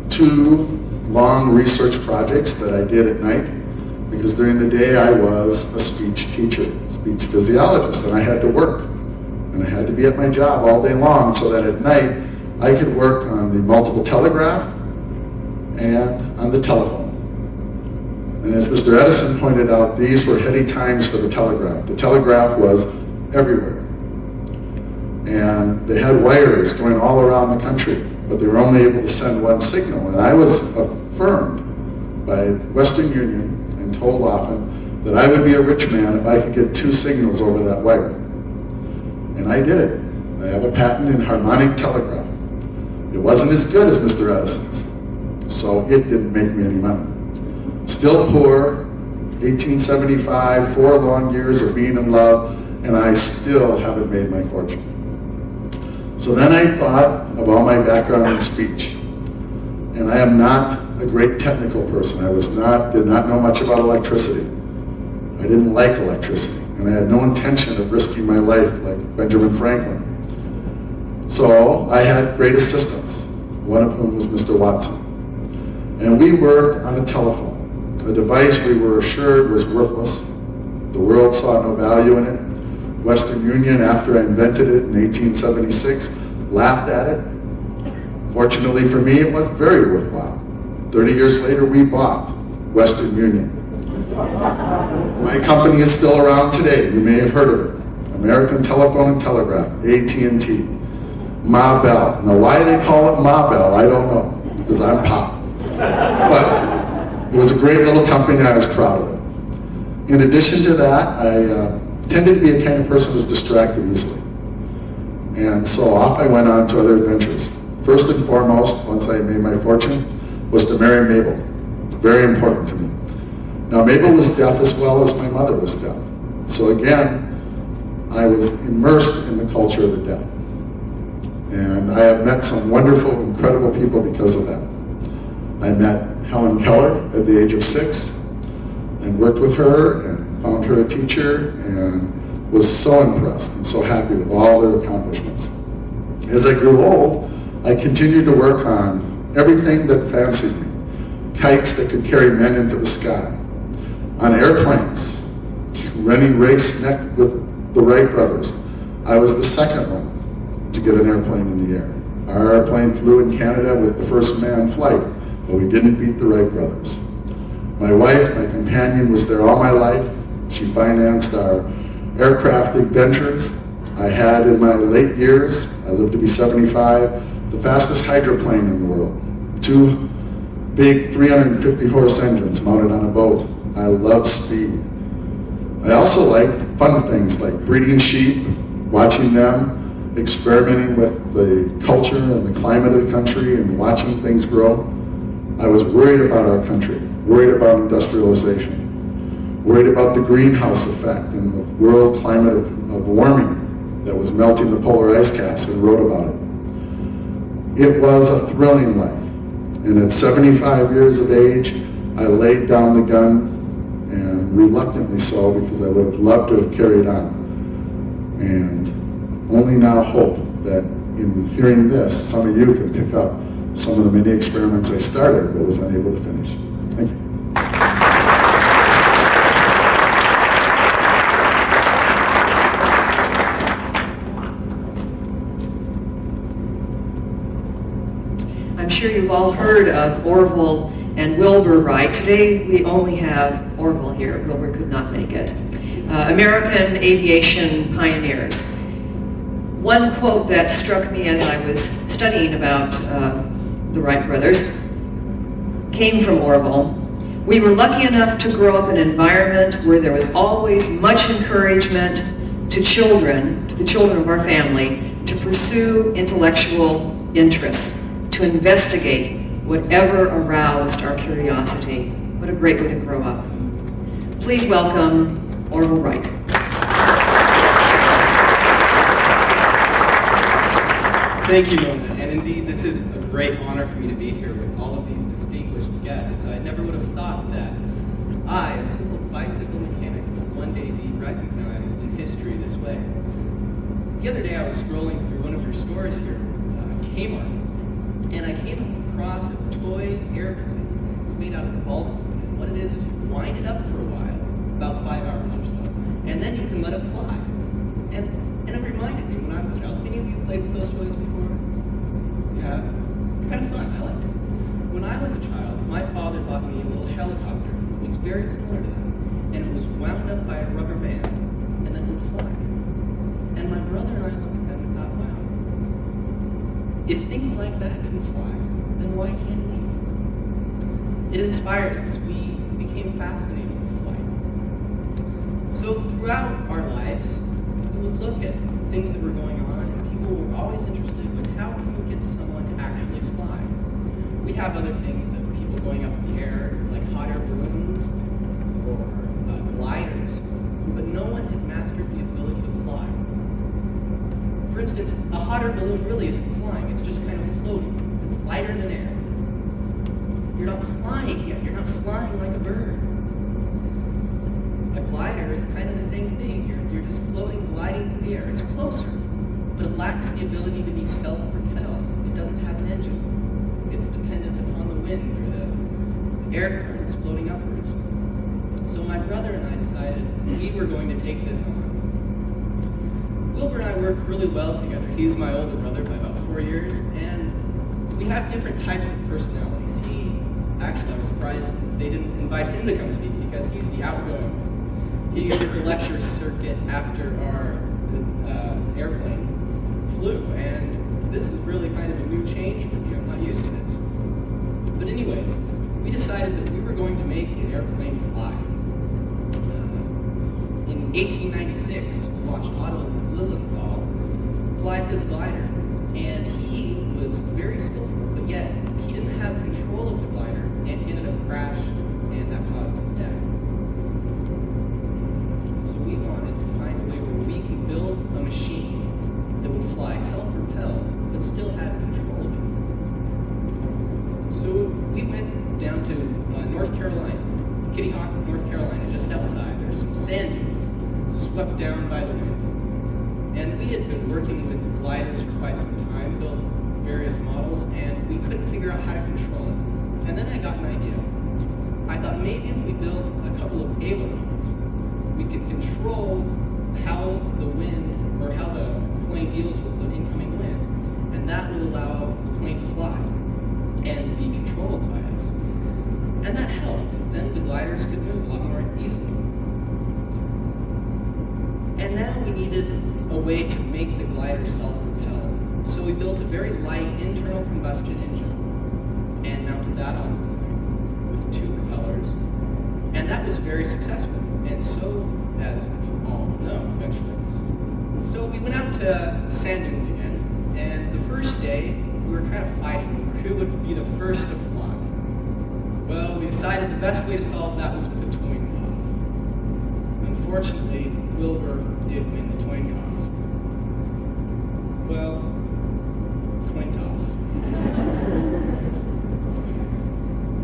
2 long research projects that I did at night. Because during the day I was a speech teacher, speech physiologist, and I had to work. And I had to be at my job all day long so that at night I could work on the multiple telegraph and on the telephone. And as Mr. Edison pointed out, these were heady times for the telegraph. The telegraph was everywhere. And they had wires going all around the country, but they were only able to send one signal. And I was affirmed by Western Union and told often that I would be a rich man if I could get 2 signals over that wire. And I did it. I have a patent in harmonic telegraph. It wasn't as good as Mr. Edison's, so it didn't make me any money. Still poor, 1875, 4 long years of being in love, and I still haven't made my fortune. So then I thought of all my background in speech. And I am not a great technical person. Did not know much about electricity. I didn't like electricity. And I had no intention of risking my life like Benjamin Franklin. So I had great assistants, one of whom was Mr. Watson. And we worked on a telephone, a device we were assured was worthless. The world saw no value in it. Western Union, after I invented it in 1876, laughed at it. Fortunately for me, it was very worthwhile. 30 years later, we bought Western Union. My company is still around today. You may have heard of it. American Telephone and Telegraph, AT&T. Ma Bell. Now, why they call it Ma Bell, I don't know, because I'm Pop. But it was a great little company, and I was proud of it. In addition to that, I tended to be a kind of person who was distracted easily. And so off I went on to other adventures. First and foremost, once I made my fortune, was to marry Mabel. Very important to me. Now, Mabel was deaf as well as my mother was deaf. So again, I was immersed in the culture of the deaf. And I have met some wonderful, incredible people because of that. I met Helen Keller at the age of 6 and worked with her and found her a teacher and was so impressed and so happy with all their accomplishments. As I grew old, I continued to work on everything that fancied me. Kites that could carry men into the sky, on airplanes, running race neck with the Wright brothers. I was the second one to get an airplane in the air. Our airplane flew in Canada with the first manned flight, but we didn't beat the Wright brothers. My wife, my companion, was there all my life. She financed our aircraft adventures. I had in my late years, I lived to be 75, the fastest hydroplane in the world. 2 big 350 horse engines mounted on a boat. I love speed. I also liked fun things like breeding sheep, watching them, experimenting with the culture and the climate of the country and watching things grow. I was worried about our country, worried about industrialization, worried about the greenhouse effect and the world climate of warming that was melting the polar ice caps, and wrote about it. It was a thrilling life. And at 75 years of age, I laid down the gun, and reluctantly so, because I would have loved to have carried on. And only now hope that in hearing this, some of you can pick up some of the many experiments I started but was unable to finish. Thank you. I'm sure you've all heard of Orville and Wilbur Wright. Today we only have Orville here. Wilbur could not make it. American aviation pioneers. One quote that struck me as I was studying about the Wright brothers came from Orville. We were lucky enough to grow up in an environment where there was always much encouragement to children, to the children of our family, to pursue intellectual interests, to investigate whatever aroused our curiosity. What a great way to grow up. Please welcome Orville Wright. Thank you, Mona, and indeed this is a great honor for me to be here with all of these distinguished guests. I never would have thought that I, a simple bicycle mechanic, would one day be recognized in history this way. The other day I was scrolling through one of your stores here, Kmart, and I came across a toy airplane. It's made out of balsa wood, and what it is you wind it up for a while, about 5 hours or so, and then you can let it fly. And it reminded me when I was a child. Any of you played with those toys before? Yeah? Kind of fun. I liked it. When I was a child, my father bought me a little helicopter. It was very similar to that. And it was wound up by a rubber band and then would fly. And my brother and I looked at them and thought, wow, if things like that can fly, then why can't we? It inspired us. We became fascinated with flight. So throughout our lives, we would look at things that were going on, and people were always interested with how can we get someone to actually fly. We have other things of people going up in the air, like hot air balloons or gliders, but no one had mastered the ability to fly. For instance, a hot air balloon really isn't flying, it's just kind of floating. It's lighter than air. You're not flying yet, you're not flying like a bird. A glider is kind of the same thing. You're just floating, gliding through the air. It's closer, but it lacks the ability to be self-propelled. It doesn't have an engine. It's dependent upon the wind or the air currents floating upwards. So my brother and I decided we were going to take this on. Wilbur and I work really well together. He's my older brother by about 4 years, and we have different types of personalities. Actually, I was surprised they didn't invite him to come speak because he's the outgoing one. He did the lecture circuit after our airplane flew, and this is really kind of a new change for me. I'm not used to this. But anyways, we decided that we were going to make an airplane fly. In 1896, we watched Otto Lilienthal fly his glider, and he was very skillful, but yet he didn't have control of the glider, and he ended up crashed, and that caused his death. So we wanted to find a way where we could build a machine that would fly self-propelled, but still have control of it. So we went down to North Carolina, Kitty Hawk, North Carolina, just outside. There's some sand dunes swept down by the wind. And we had been working with gliders for quite some time, built various models, and we couldn't figure out how to control it. And then I got an idea. I thought maybe if we built a couple of ailerons, we could control how the wind, or how the plane deals with the incoming wind, and that would allow the plane to fly and be controlled by us. And that helped. Then the gliders could move a lot more easily. And now we needed a way to make the glider self-propel. So we built a very light internal combustion engine and mounted that on the plane with 2 propellers. And that was very successful. And so, as you all know, eventually. So we went out to the sand dunes again, and the first day we were kind of fighting over who would be the first to fly. Well, we decided the best way to solve that was with a coin toss. Unfortunately, Wilbur did win the coin toss. Well, coin toss.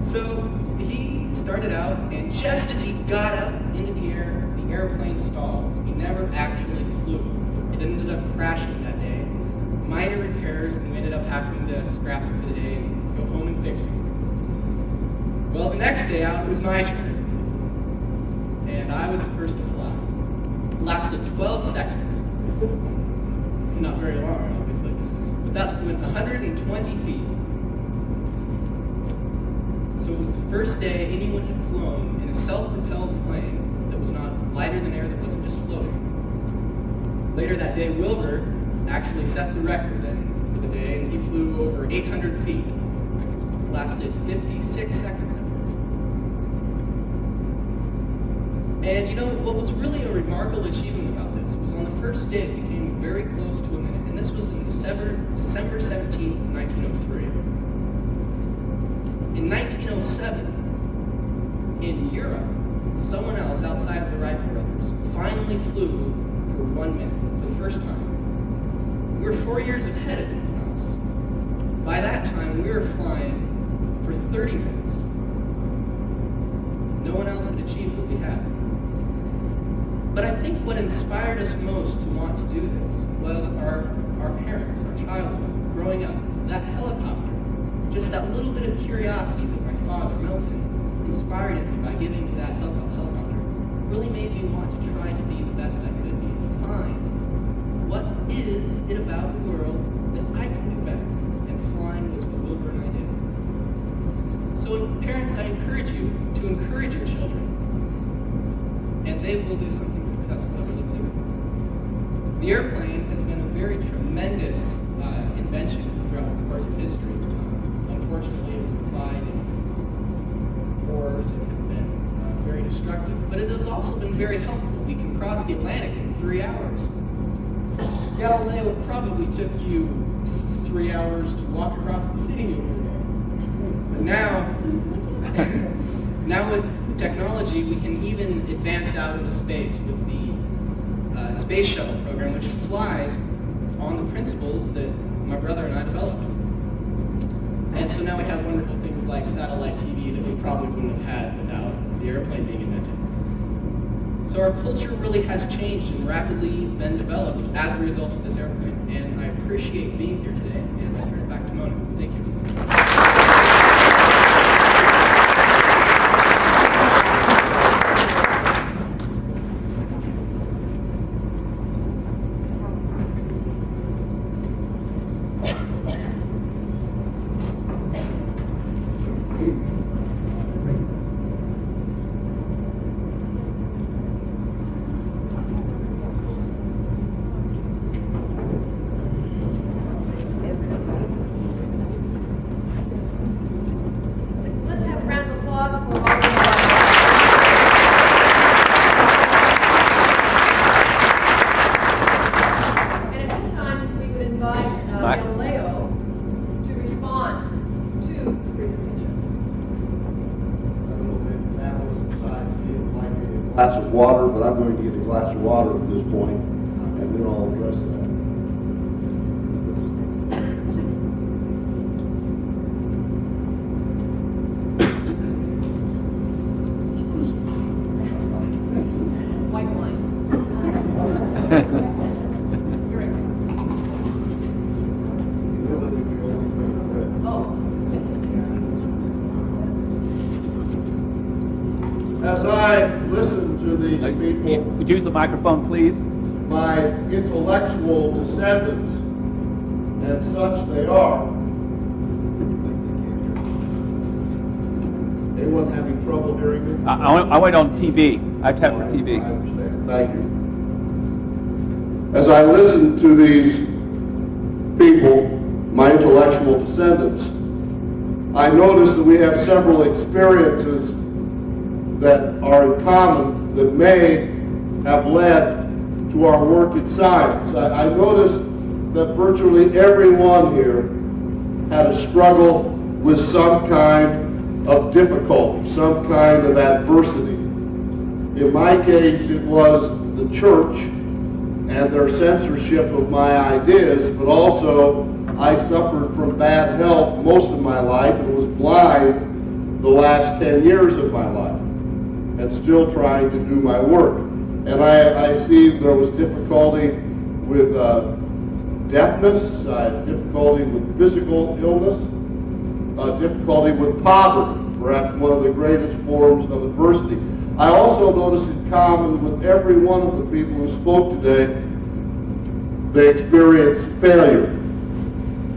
So he started out, and just as he got up into the air, the airplane stalled. He never actually flew. It ended up crashing that day. Minor repairs, and we ended up having to scrap it for the day and go home and fix it. Well, the next day out, it was my turn. And I was the first to fly. It lasted 12 seconds. Not very long, obviously. But that went 120 feet. So it was the first day anyone had flown in a self-propelled plane that was not lighter than air, that wasn't just floating. Later that day, Wilbur actually set the record for the day, and he flew over 800 feet. It lasted 56 seconds. And you know, what was really a remarkable achievement about this was on the first day we came very close to a minute, and this was in December 17th, 1903. In 1907, in Europe, someone else outside of the Wright brothers finally flew for 1 minute for the first time. We were 4 years ahead of anyone else. By that time, we were flying for 30 minutes. No one else had achieved what we had. But I think what inspired us most to want to do this was our parents, our childhood, growing up. That helicopter, just that little bit of curiosity that my father, Milton, inspired in me by giving me that helicopter, really made me want to try to be the best I could be, to find what is it about the world that I can do better. And flying was what Wilbur and I did. So parents, I encourage you to encourage your children, and they will do something successful. I really believe it. The airplane has been a very tremendous invention throughout the course of history. Unfortunately, it was applied in wars and has been very destructive, but it has also been very helpful. We can cross the Atlantic in 3 hours. Galileo, it probably took you 3 hours to walk across the city over there. But now with technology, we can even advance out into space with the space shuttle program, which flies on the principles that my brother and I developed. And so now we have wonderful things like satellite TV that we probably wouldn't have had without the airplane being invented. So our culture really has changed and rapidly been developed as a result of this airplane. And I appreciate being here today, and I turn it back to Mona. Thank you. glass of water, but I'm going to get a glass of water at this point, and then I'll address that. White wine. You're right. Oh. As I listen to these people, Would you use the microphone, please? my intellectual descendants, and such they are. Anyone having trouble hearing me? I went on TV. I tapped for TV. I understand. Thank you. As I listen to these people, my intellectual descendants, I notice that we have several experiences that are in common that may have led to our work in science. I noticed that virtually everyone here had a struggle with some kind of difficulty, some kind of adversity. In my case, it was the church and their censorship of my ideas, but also I suffered from bad health most of my life and was blind the last 10 years of my life, and still trying to do my work. And I see there was difficulty with deafness, difficulty with physical illness, difficulty with poverty, perhaps one of the greatest forms of adversity. I also notice in common with every one of the people who spoke today, they experienced failure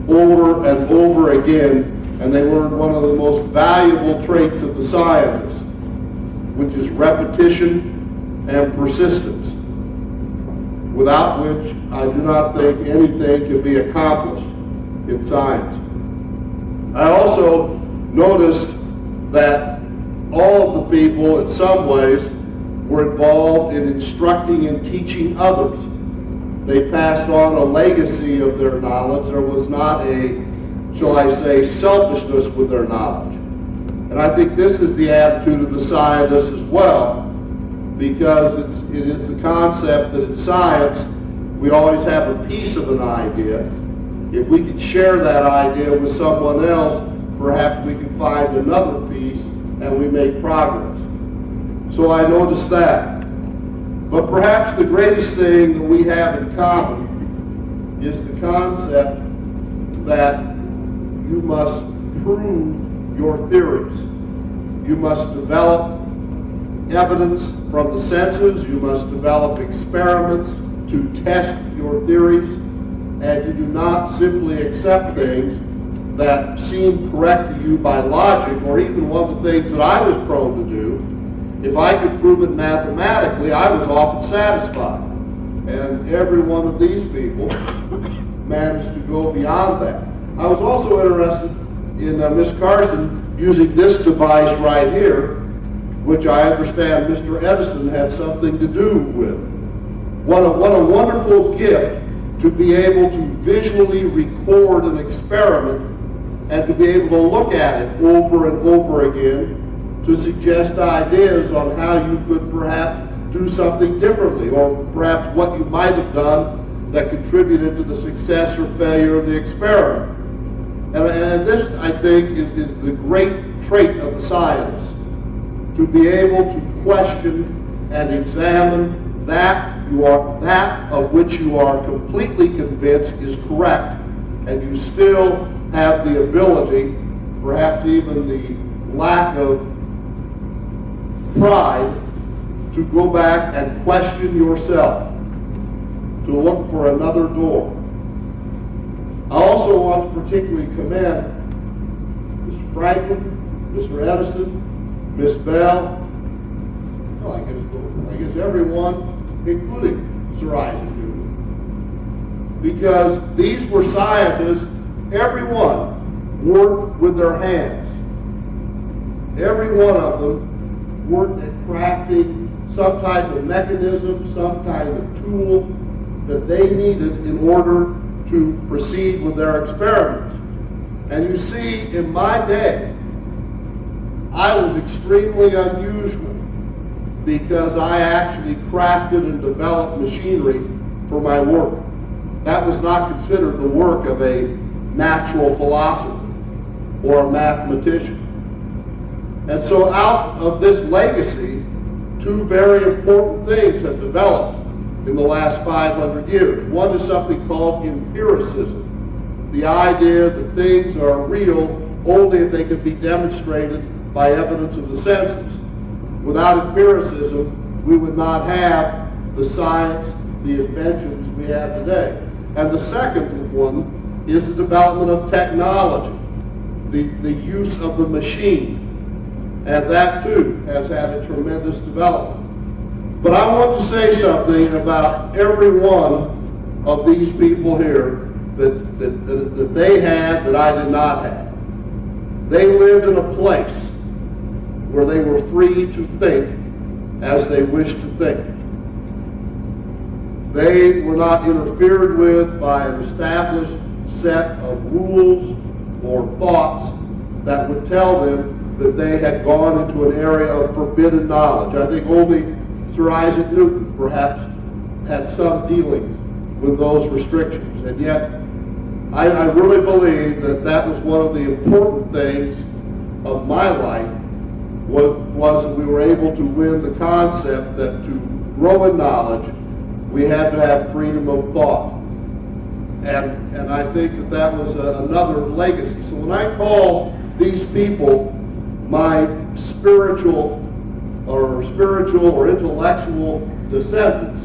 over and over again, and they learned one of the most valuable traits of the scientist, which is repetition and persistence, without which I do not think anything can be accomplished in science. I also noticed that all of the people, in some ways, were involved in instructing and teaching others. They passed on a legacy of their knowledge. There was not a, shall I say, selfishness with their knowledge. And I think this is the attitude of the scientists as well, because it is the concept that in science, we always have a piece of an idea. If we can share that idea with someone else, perhaps we can find another piece and we make progress. So I noticed that. But perhaps the greatest thing that we have in common is the concept that you must prove your theories. You must develop evidence from the senses. You must develop experiments to test your theories. And you do not simply accept things that seem correct to you by logic, or even one of the things that I was prone to do. If I could prove it mathematically, I was often satisfied. And every one of these people managed to go beyond that. I was also interested in Miss Carson using this device right here, which I understand Mr. Edison had something to do with. What a wonderful gift to be able to visually record an experiment and to be able to look at it over and over again to suggest ideas on how you could perhaps do something differently, or perhaps what you might have done that contributed to the success or failure of the experiment. And this, I think, is the great trait of the scientist, to be able to question and examine that of which you are completely convinced is correct, and you still have the ability, perhaps even the lack of pride, to go back and question yourself, to look for another door. I also want to particularly commend Mr. Franklin, Mr. Edison, Miss Bell, well, I guess everyone, including Sir Isaac Newton, because these were scientists. Everyone worked with their hands. Every one of them worked at crafting some type of mechanism, some kind of tool that they needed in order to proceed with their experiments. And you see, in my day, I was extremely unusual because I actually crafted and developed machinery for my work. That was not considered the work of a natural philosopher or a mathematician. And so out of this legacy, two very important things have developed in the last 500 years. One is something called empiricism, the idea that things are real only if they can be demonstrated by evidence of the senses. Without empiricism, we would not have the science, the inventions we have today. And the second one is the development of technology, the use of the machine. And that too has had a tremendous development. But I want to say something about every one of these people here that they had that I did not have. They lived in a place where they were free to think as they wished to think. They were not interfered with by an established set of rules or thoughts that would tell them that they had gone into an area of forbidden knowledge. I think only Sir Isaac Newton perhaps had some dealings with those restrictions. And yet, I really believe that that was one of the important things of my life was that we were able to win the concept that to grow in knowledge, we had to have freedom of thought. And I think that that was another legacy. So when I call these people my spiritual or intellectual descendants,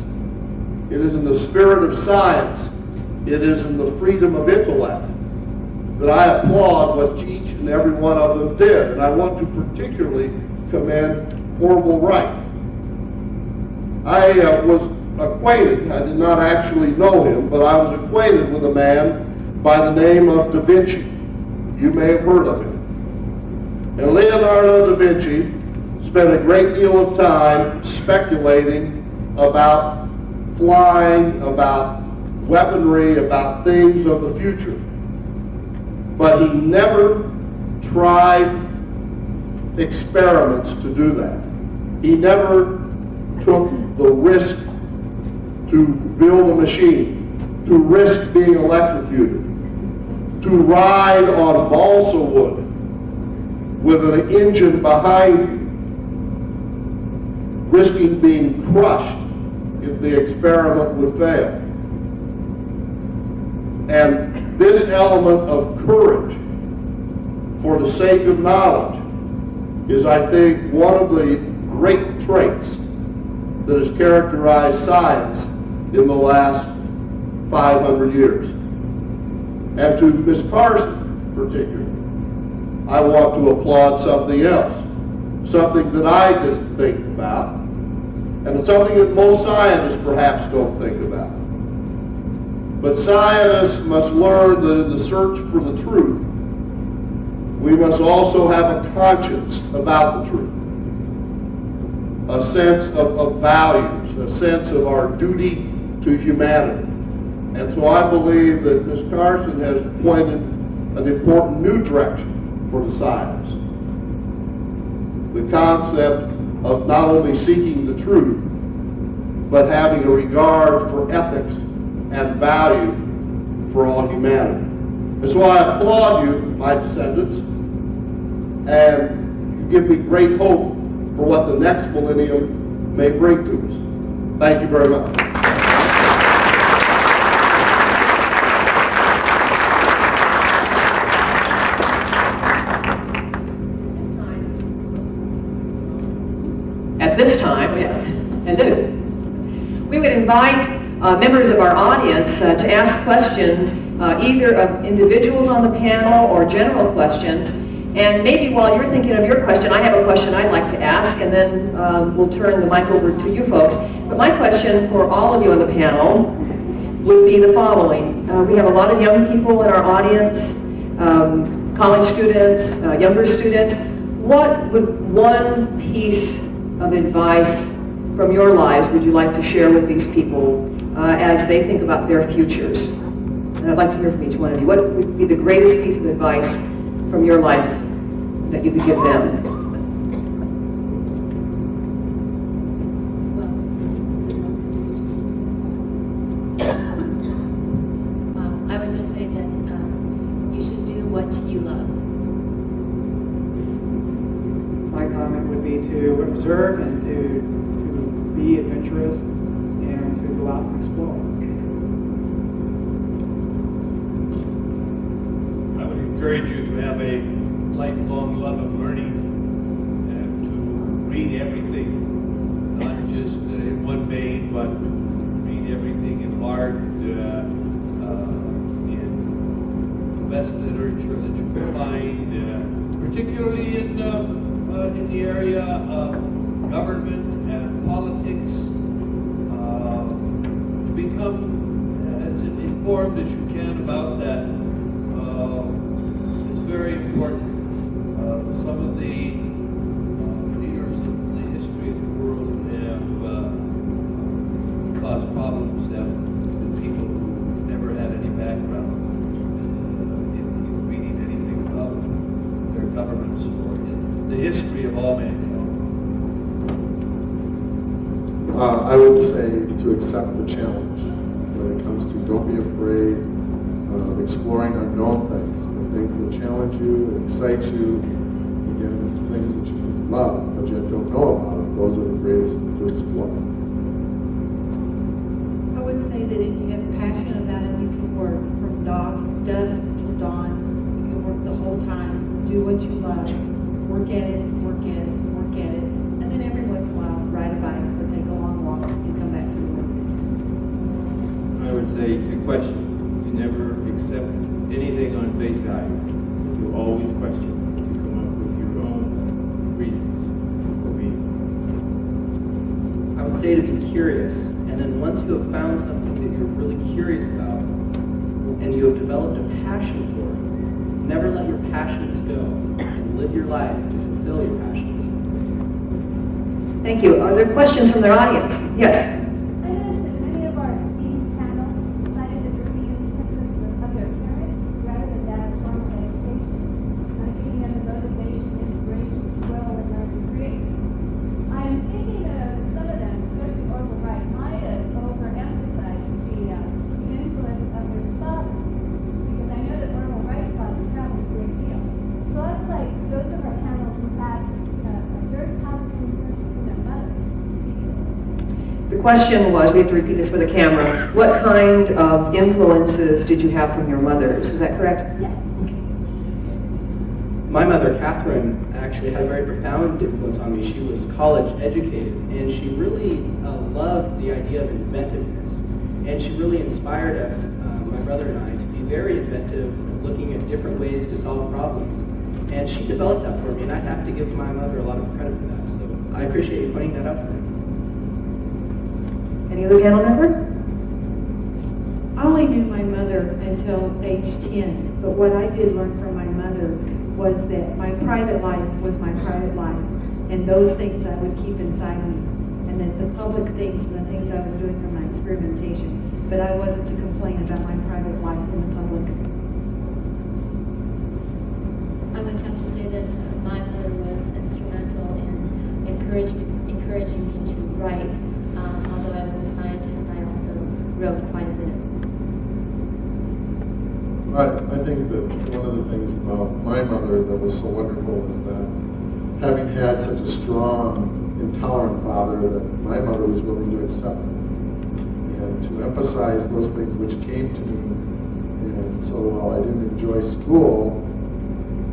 it is in the spirit of science, it is in the freedom of intellect that I applaud what each and every one of them did. And I want to particularly commend Orville Wright. I was acquainted, I did not actually know him, but I was acquainted with a man by the name of Da Vinci. You may have heard of him. And Leonardo da Vinci spent a great deal of time speculating about flying, about weaponry, about things of the future. But he never tried experiments to do that. He never took the risk to build a machine, to risk being electrocuted, to ride on balsa wood with an engine behind you, risking being crushed if the experiment would fail. And this element of courage for the sake of knowledge is, I think, one of the great traits that has characterized science in the last 500 years. And to Miss Carson, particularly, I want to applaud something else, something that I didn't think about, and it's something that most scientists perhaps don't think about. But scientists must learn that in the search for the truth, we must also have a conscience about the truth, a sense of values, a sense of our duty to humanity. And so I believe that Ms. Carson has pointed an important new direction for the science. The concept of not only seeking the truth, but having a regard for ethics and value for all humanity. And so I applaud you, my descendants, and you give me great hope for what the next millennium may bring to us. Thank you very much. At this time, yes, hello. We would invite members of our audience to ask questions either of individuals on the panel or general questions. And maybe while you're thinking of your question, I have a question I'd like to ask, and then we'll turn the mic over to you folks. But my question for all of you on the panel would be the following. We have a lot of young people in our audience, college students, younger students. What would one piece of advice from your lives would you like to share with these people as they think about their futures? And I'd like to hear from each one of you. What would be the greatest piece of advice from your life that you could give them? to observe and to be adventurous and to go out and explore. I would encourage you to have a lifelong love of learning and to read everything, not just in one vein, but read everything in large, in the best literature that you can find, particularly in the area of government and politics, to become as informed as you can about that. It's very important. Some of the leaders in the history of the world have caused problems with people who never had any background in reading anything about their governments or in the history of all mankind. I would say to accept the challenge when it comes to don't be afraid of exploring unknown things, the things that challenge you, excite you, again, things that you love but yet don't know about. Those are the greatest to explore. I would say that if you have passion about it, you can work from dusk till dawn. You can work the whole time, do what you love, work at it, work at it, work at it, and then every once in a while ride a bike or take a long walk and come back to work. I would say to question, to never accept anything on face value, to always question, to come up with your own reasons for being. I would say to be curious, and then once you have found something that you're really curious about, and you have developed a passion for it, never let your passions go, and live your life to fulfill your passions. Thank you. Are there questions from their audience? Yes. I noticed that many of our esteemed panel decided to bring the influences of their parents rather than that of formal education, giving them the motivation, inspiration to grow and learn to create. I am thinking of some of them, especially Orville Wright, might have overemphasized the influence of their fathers, because I know that Orville Wright's father traveled a great deal. So I feel like those of our panel who had a very positive influence from their mothers. The question was, we have to repeat this for the camera, what kind of influences did you have from your mothers? Is that correct? Yeah. My mother, Catherine, actually had a very profound influence on me. She was college educated, and she really loved the idea of inventiveness. And she really inspired us, my brother and I, to be very inventive, looking at different ways to solve problems. And she developed that for me, and I have to give my mother a lot of credit for that. So I appreciate you pointing that out for me. Any other panel member? I only knew my mother until age 10, but what I did learn from my mother was that my private life was my private life, and those things I would keep inside me, and that the public things and the things I was doing for my experimentation, but I wasn't to complain about my private life in the public. I would have to say that my mother was instrumental in encouraging me to write. Although I was a scientist, I also wrote quite a bit. I think that one of the things about my mother that was so wonderful is that having had such a strong, intolerant father, that my mother was willing to accept and to emphasize those things which came to me. And so while I didn't enjoy school,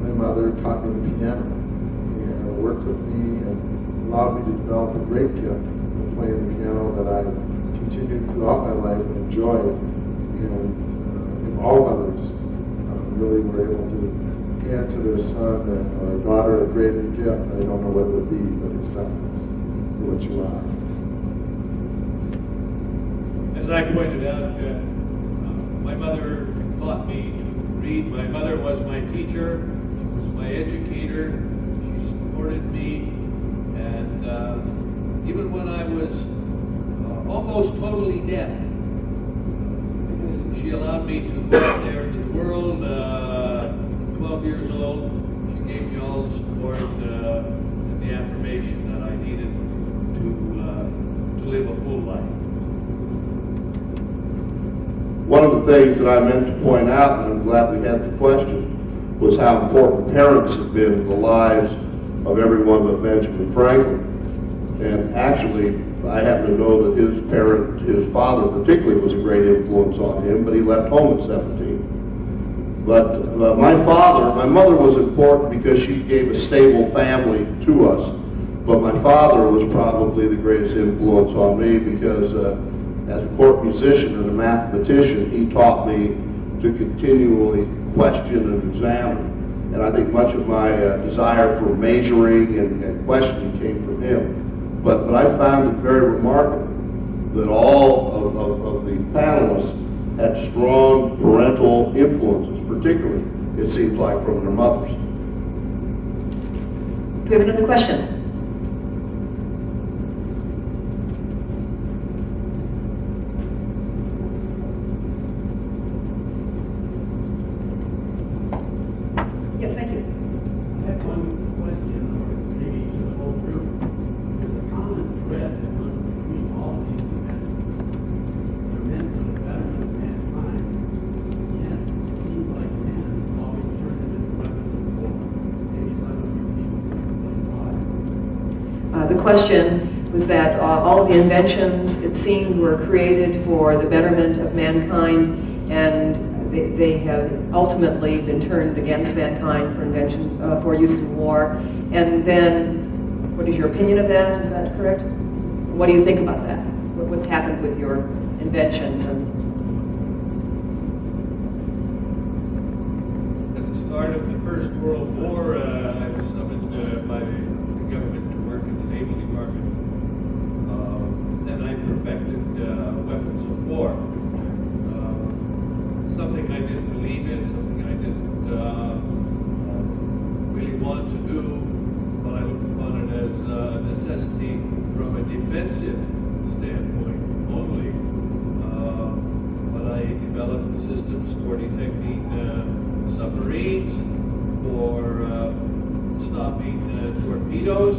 my mother taught me the piano and worked with me and allowed me to develop a great gift of playing the piano that I continued throughout my life and enjoyed. And if all mothers really were able to hand to their son or daughter a greater gift, I don't know what it would be but acceptance for what you are. As I pointed out, my mother taught me to read. My mother was my teacher, she was my educator, she supported me, and even when I was almost totally deaf, she allowed me to go out there into the world. 12 years old, she gave me all the support and the affirmation that I needed to live a full life. One of the things that I meant to point out, and I'm glad we had the question, was how important parents have been in the lives of everyone but Benjamin Franklin. And actually, I happen to know that his father particularly was a great influence on him, but he left home at 17. But my mother was important because she gave a stable family to us. But my father was probably the greatest influence on me because as a court musician and a mathematician, he taught me to continually question and examine. And I think much of my desire for measuring and questioning came from him. But I found it very remarkable that all of the panelists had strong parental influences, particularly, it seems like, from their mothers. Do we have another question? Yes, thank you. I have one question, or maybe to the whole group. There's a common thread that runs between all of these inventions. They're meant for the betterment of mankind, yet it seems like man always turns them into weapons of war. Maybe some of you people can explain why. The question was that all of the inventions, it seemed, were created for the betterment of mankind, and they have ultimately been turned against mankind for inventions, for use in war. And then, what is your opinion of that? Is that correct? What do you think about that? What's happened with your inventions? And At the start of the First World War, I was summoned by the government to work in the Naval Department. Then I perfected weapons of war. Something I didn't believe in, something I didn't really want to do, but I looked upon it as a necessity from a defensive standpoint only. But I developed systems for detecting submarines, for stopping torpedoes,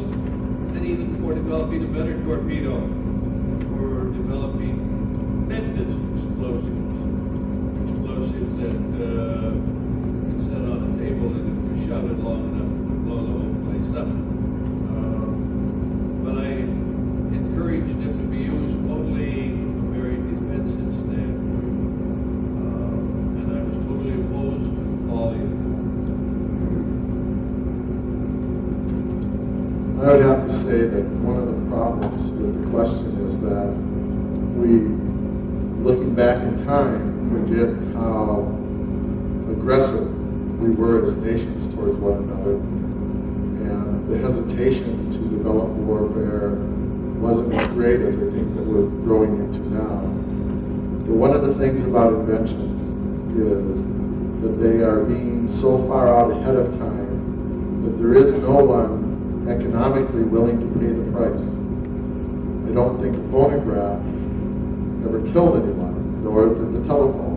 and even for developing a better torpedo, for developing tremendous explosives that can set on a table, and if you shove it long enough, it will blow the whole place up. But I encouraged them to be used only from a very defensive standpoint, and I was totally opposed to all of them. I would have to say that one of the problems with the question is that we, looking back in time, forget how aggressive we were as nations towards one another, and the hesitation to develop warfare wasn't as great as I think that we're growing into now. But one of the things about inventions is that they are being so far out ahead of time that there is no one economically willing to pay the price. I don't think a phonograph ever killed anyone, nor did the telephone.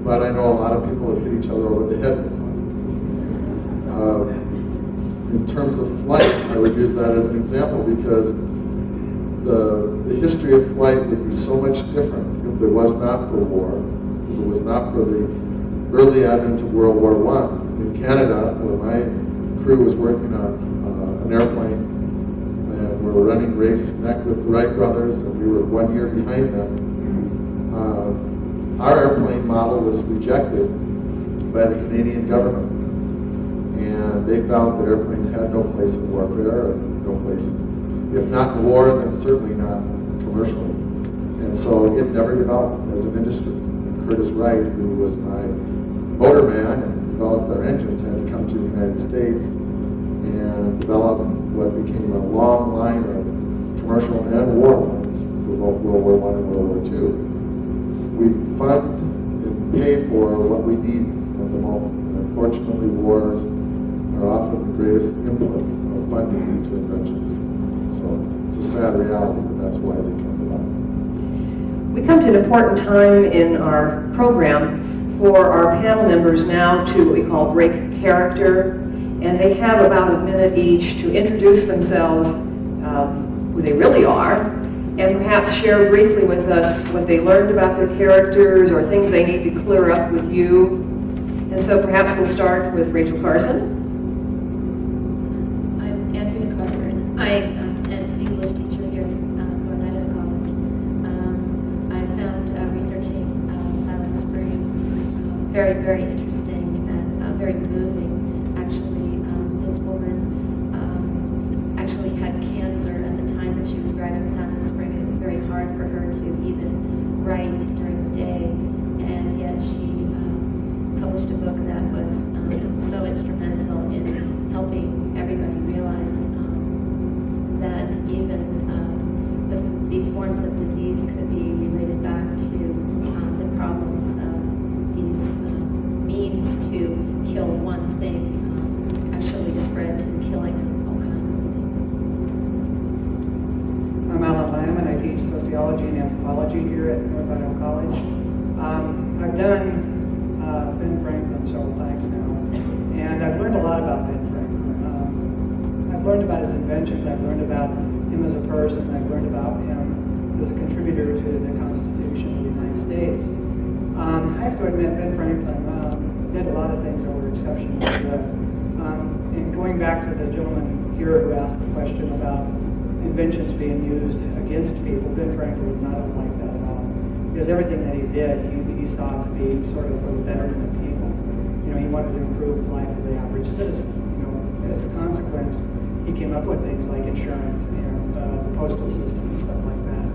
But I know a lot of people have hit each other over the head with one. In terms of flight, I would use that as an example because the history of flight would be so much different if there was not for war, if it was not for the early advent of World War I. In Canada, where my crew was working on an airplane, and we were running race neck with the Wright brothers, and we were 1 year behind them. Our airplane model was rejected by the Canadian government, and they found that airplanes had no place in warfare, and no place, if not in war, then certainly not commercially. And so it never developed as an industry. And Curtis Wright, who was my motorman and developed our engines, had to come to the United States and develop what became a long line of commercial and war planes for both World War I and World War II. We fund and pay for what we need at the moment. And unfortunately, wars are often the greatest input of funding into inventions. So it's a sad reality, but that's why they come about. we come to an important time in our program for our panel members now to what we call break character. And they have about a minute each to introduce themselves, who they really are, and perhaps share briefly with us what they learned about their characters or things they need to clear up with you. And so perhaps we'll start with Rachel Carson. teach sociology and anthropology here at North Idaho College. I've done Ben Franklin several times now, and I've learned a lot about Ben Franklin. I've learned about his inventions, I've learned about him as a person, I've learned about him as a contributor to the Constitution of the United States. I have to admit, Ben Franklin did a lot of things that were exceptionally good. And going back to the gentleman here who asked the question about inventions being used against people, Ben Franklin would not have liked that at all. Because everything that he did, he sought to be sort of for the betterment of people. You know, he wanted to improve the life of the average citizen. You know, as a consequence, he came up with things like insurance and the postal system and stuff like that.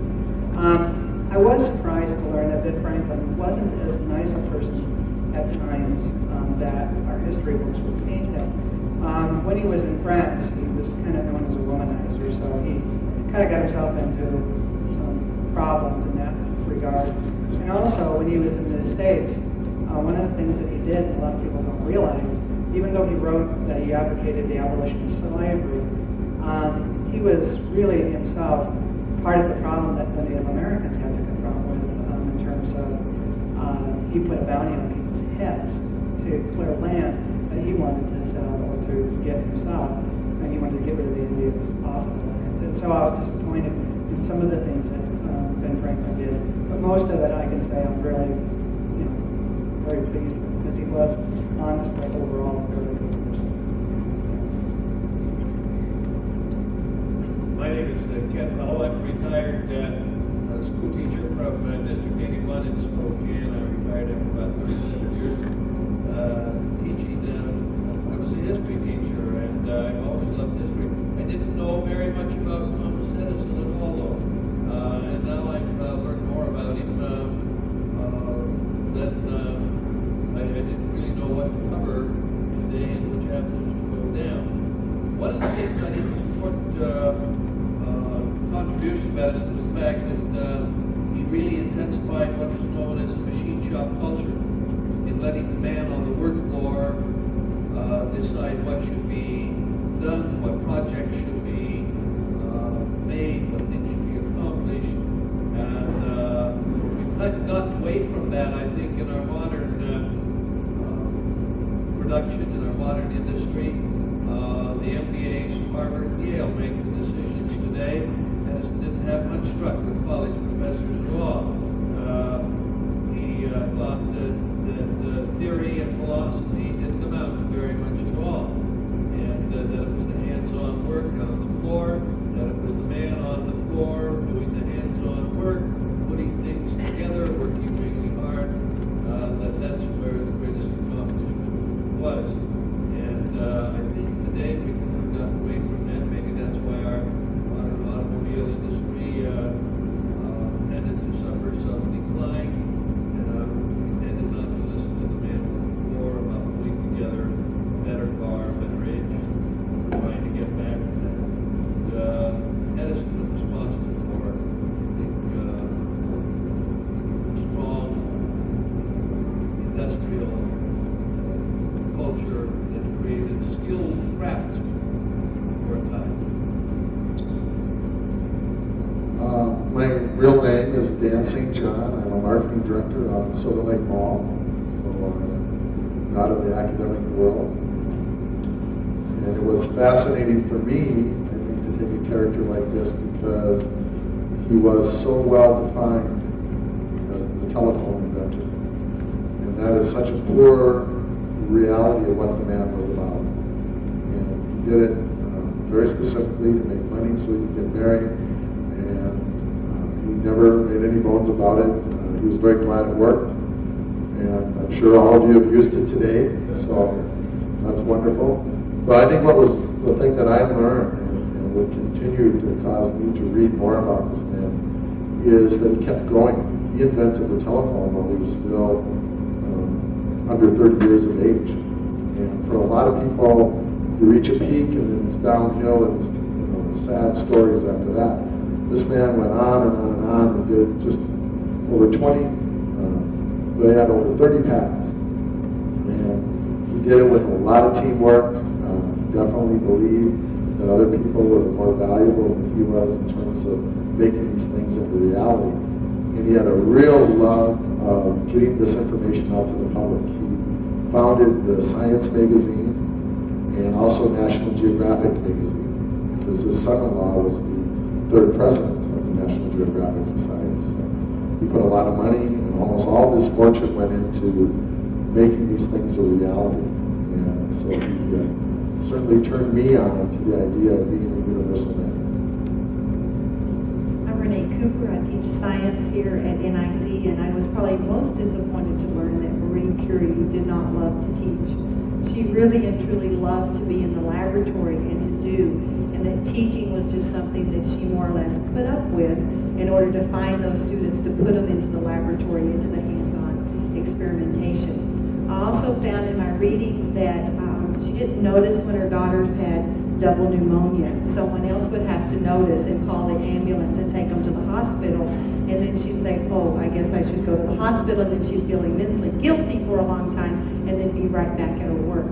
I was surprised to learn that Ben Franklin wasn't as nice a person at times that our history books would paint him. When he was in France, he was kind of known as a womanizer, so he kind of got himself into some problems in that regard. And also, when he was in the States, one of the things that he did, and a lot of people don't realize, even though he wrote that he advocated the abolition of slavery, he was really himself part of the problem that the Native Americans had to confront with in terms of he put a bounty on people's heads to clear land that he wanted to sell or to get himself, and he wanted to get rid of the Indians off of the land. And so I was disappointed in some of the things that Ben Franklin did, but most of it I can say I'm really, very pleased with, because he was honestly overall a very good person. My name is Ken Hull. I'm a retired school teacher from District 81 in Spokane. I retired after about 37 years teaching. I was a history teacher, and I've always loved history. I didn't know very much about Thomas Edison at all, though. And now I've learned more about him than I didn't really know what to cover today and which chapters to go down. One of the things I think is important contribution of Edison was the fact that he really intensified what is known as the machine shop culture in letting the man on the work floor decide what should be done, what projects should be made, what things should be accomplished. And we've kind of gotten away from that, I think, in our modern production, in our modern industry. The MBAs from Harvard and Yale make the decisions today. Edison didn't have much struck with college professors at all. He thought that theory and philosophy didn't amount to very much at all, and that it was the hands-on work on the floor, that it was the man on the floor doing the hands-on work, putting things together, working really hard, that's where the greatest accomplishment was. And I think today we kind of gotten away from that. Maybe that's why our modern automobile industry tended to suffer some decline. We tended not to listen to the man on the floor about putting together a better car, a better engine. We're trying to get back to that. Edison was responsible for, I think, strong industrial culture that created skilled craftsmen for a time. My real name is Dan St. John. I'm a marketing director out at Silver Lake Mall, so I'm out of the academic world. And it was fascinating for me, I think, to take a character like this because he was so well defined as the telephone inventor. And that is such a poor reality of what the man was about. And he did it very specifically to make money so he could get married. And he never made any bones about it. He was very glad it worked. And I'm sure all of you have used it today, so that's wonderful. But I think what was the thing that I learned and would continue to cause me to read more about this man is that he kept going. He invented the telephone while he was still under 30 years of age. And for a lot of people, you reach a peak and then it's downhill and it's, sad stories after that. This man went on and on and on and did just over 20, they had over 30 patents. And he did it with a lot of teamwork. He definitely believed that other people were more valuable than he was in terms of making these things into reality. And he had a real love of getting this information out to the public. He founded the Science magazine and also National Geographic magazine, because his son-in-law was the third president of the National Geographic Society. So he put a lot of money, and almost all of his fortune went into making these things a reality. And so he certainly turned me on to the idea of being a universal man. I'm Renee Cooper. I teach science here at NIC, and I was probably most disappointed to learn that Marie Curie did not love to teach. She really and truly loved to be in the laboratory and to do, and that teaching was just something that she more or less put up with in order to find those students to put them into the laboratory, into the hands-on experimentation. I also found in my readings that she didn't notice when her daughters had double pneumonia. Someone else would have to notice and call the ambulance and take them to the hospital. And then she'd say, oh, I guess I should go to the hospital. And then she'd feel immensely guilty for a long time and then be right back at her work.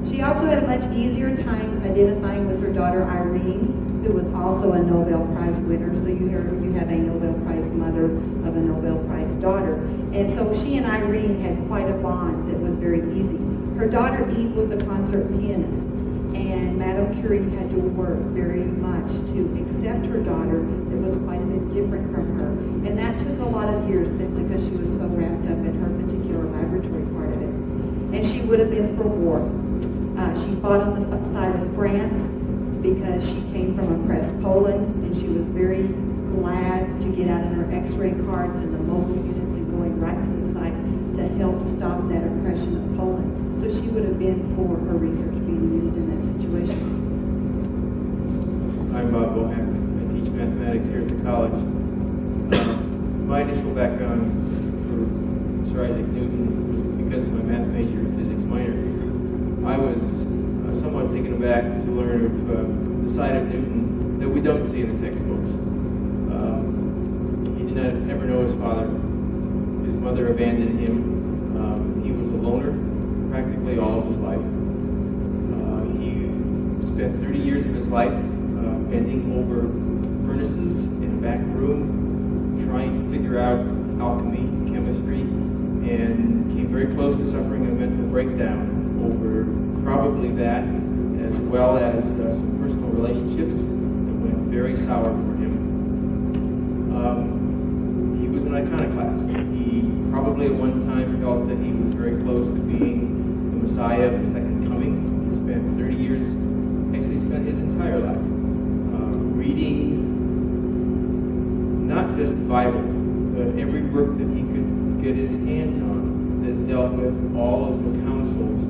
She also had a much easier time identifying with her daughter Irene, who was also a Nobel Prize winner. So you have a Nobel Prize mother of a Nobel Prize daughter. And so she and Irene had quite a bond that was very easy. Her daughter Eve was a concert pianist, and Madame Curie had to work very much to accept her daughter that was quite a bit different from her. And that took a lot of years simply because she was so wrapped up in her particular laboratory part of it. And she would have been for war. She fought on the side of France because she came from oppressed Poland, and she was very glad to get out in her x-ray carts and the mobile units and going right to the site to help stop that oppression of Poland. So she would have been for her research being used in that situation. I'm Bob Bohan. I teach mathematics here at the college. My initial background for Sir Isaac Newton, because of my math major and physics minor, I was somewhat taken aback to learn of the side of Newton that we don't see in the textbooks. He did not ever know his father. His mother abandoned him. He was a loner practically all of his life. He spent 30 years of his life bending over furnaces in a back room, trying to figure out alchemy, chemistry, and came very close to suffering a mental breakdown over probably that, as well as some personal relationships that went very sour for him. He was an iconoclast. He probably at one time felt that he was very close to being the Messiah of the Second Coming. He spent 30 years, actually spent his entire life, reading not just the Bible, but every work that he could get his hands on that dealt with all of the councils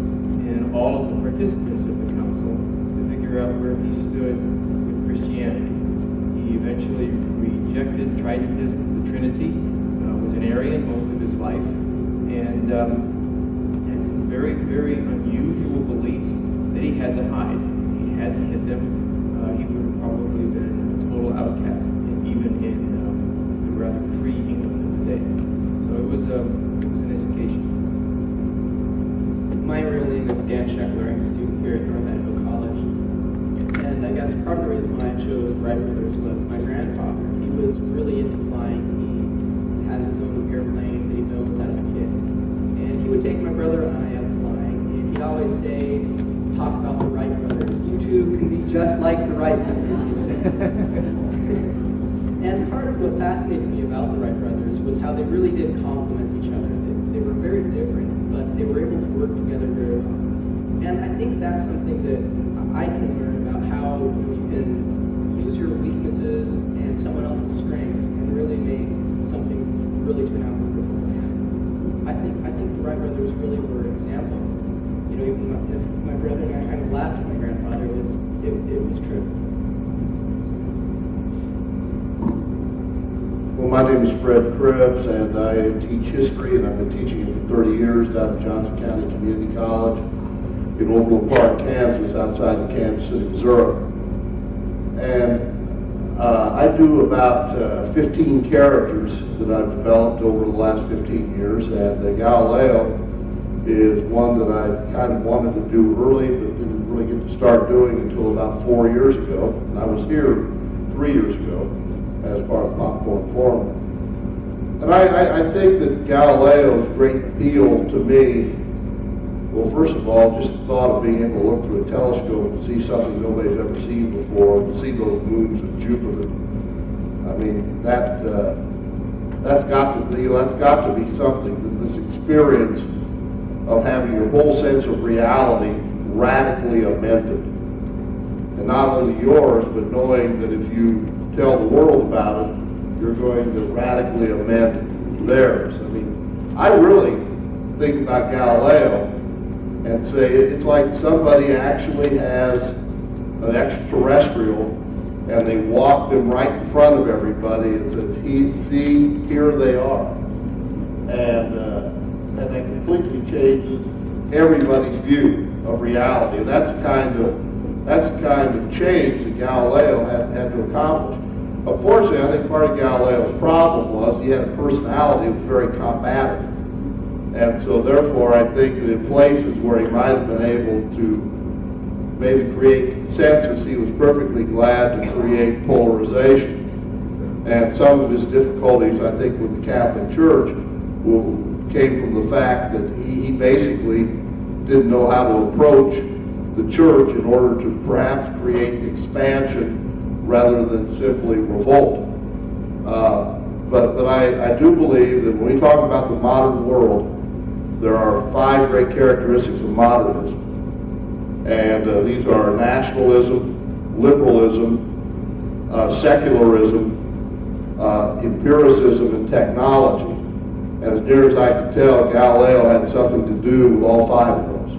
and all of the participants of the council to figure out where he stood with Christianity. He eventually rejected Tridentism, the Trinity, was an Arian most of his life, and had some very, very unusual beliefs that he had to hide. He hadn't hid them. He would have probably been a total outcast, even in the rather free England of the day. So it was an education. My real name is Dan Sheckler. I'm a student here at North Idaho College. And I guess part of the reason why I chose the Wright brothers was my grandfather. He was really into flying. He has his own airplane that he built out of a kit. And he would take my brother and I out flying. And he'd always say, talk about the Wright brothers. You two can be just like the Wright brothers, he'd say. And part of what fascinated me about the Wright brothers was how they really did complement each other. They were very different, but they were able to work together very well. And I think that's something that I can learn about how you can use your weaknesses and someone else's strengths and really make something really turn out wonderful. I think the Wright brothers really were an example. You know, even if my brother and I kind of laughed at my grandfather, it was true. Well, my name is Fred Krebs, and I teach history, and I've been teaching it for 30 years down at Johnson County Community College in Overland Park, Kansas, outside of Kansas City, Missouri. And I do about 15 characters that I've developed over the last 15 years, and Galileo is one that I kind of wanted to do early, but didn't really get to start doing until about 4 years ago. And I was here 3 years ago. as part of popcorn format. And I think that Galileo's great appeal to me, well, first of all, just the thought of being able to look through a telescope and see something nobody's ever seen before, and see those moons of Jupiter. I mean, that's got to be something, that this experience of having your whole sense of reality radically amended. And not only yours, but knowing that if you tell the world about it, you're going to radically amend theirs. I mean, I really think about Galileo and say it's like somebody actually has an extraterrestrial and they walked him right in front of everybody and says, see, here they are. And that completely changes everybody's view of reality. And that's the kind of change that Galileo had to accomplish. Unfortunately, I think part of Galileo's problem was he had a personality that was very combative. And so therefore, I think that in places where he might have been able to maybe create consensus, he was perfectly glad to create polarization. And some of his difficulties, I think, with the Catholic Church came from the fact that he basically didn't know how to approach the church in order to perhaps create expansion rather than simply revolt. But I do believe that when we talk about the modern world, there are 5 great characteristics of modernism. And these are nationalism, liberalism, secularism, empiricism, and technology. And as near as I can tell, Galileo had something to do with all 5 of those.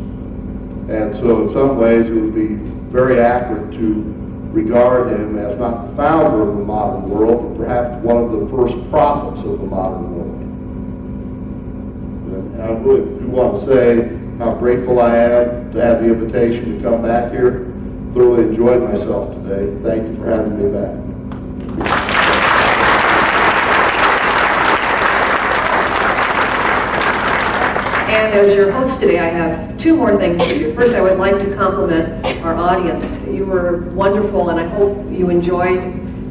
And so in some ways it would be very accurate to regard him as not the founder of the modern world, but perhaps one of the first prophets of the modern world. And I really do want to say how grateful I am to have the invitation to come back here. Thoroughly enjoyed myself today. Thank you for having me back. And as your host today, I have 2 more things for you. First, I would like to compliment our audience. You were wonderful, and I hope you enjoyed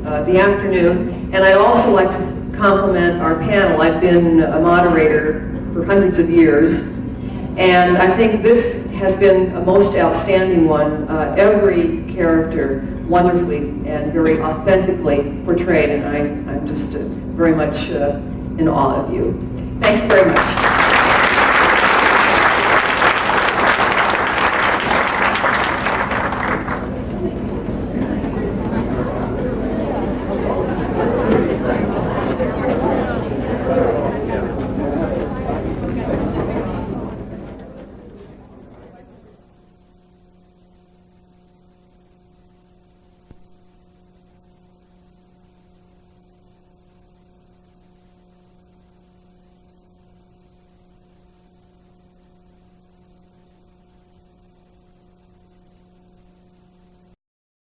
the afternoon. And I'd also like to compliment our panel. I've been a moderator for hundreds of years, and I think this has been a most outstanding one. Every character wonderfully and very authentically portrayed, and I'm just very much in awe of you. Thank you very much.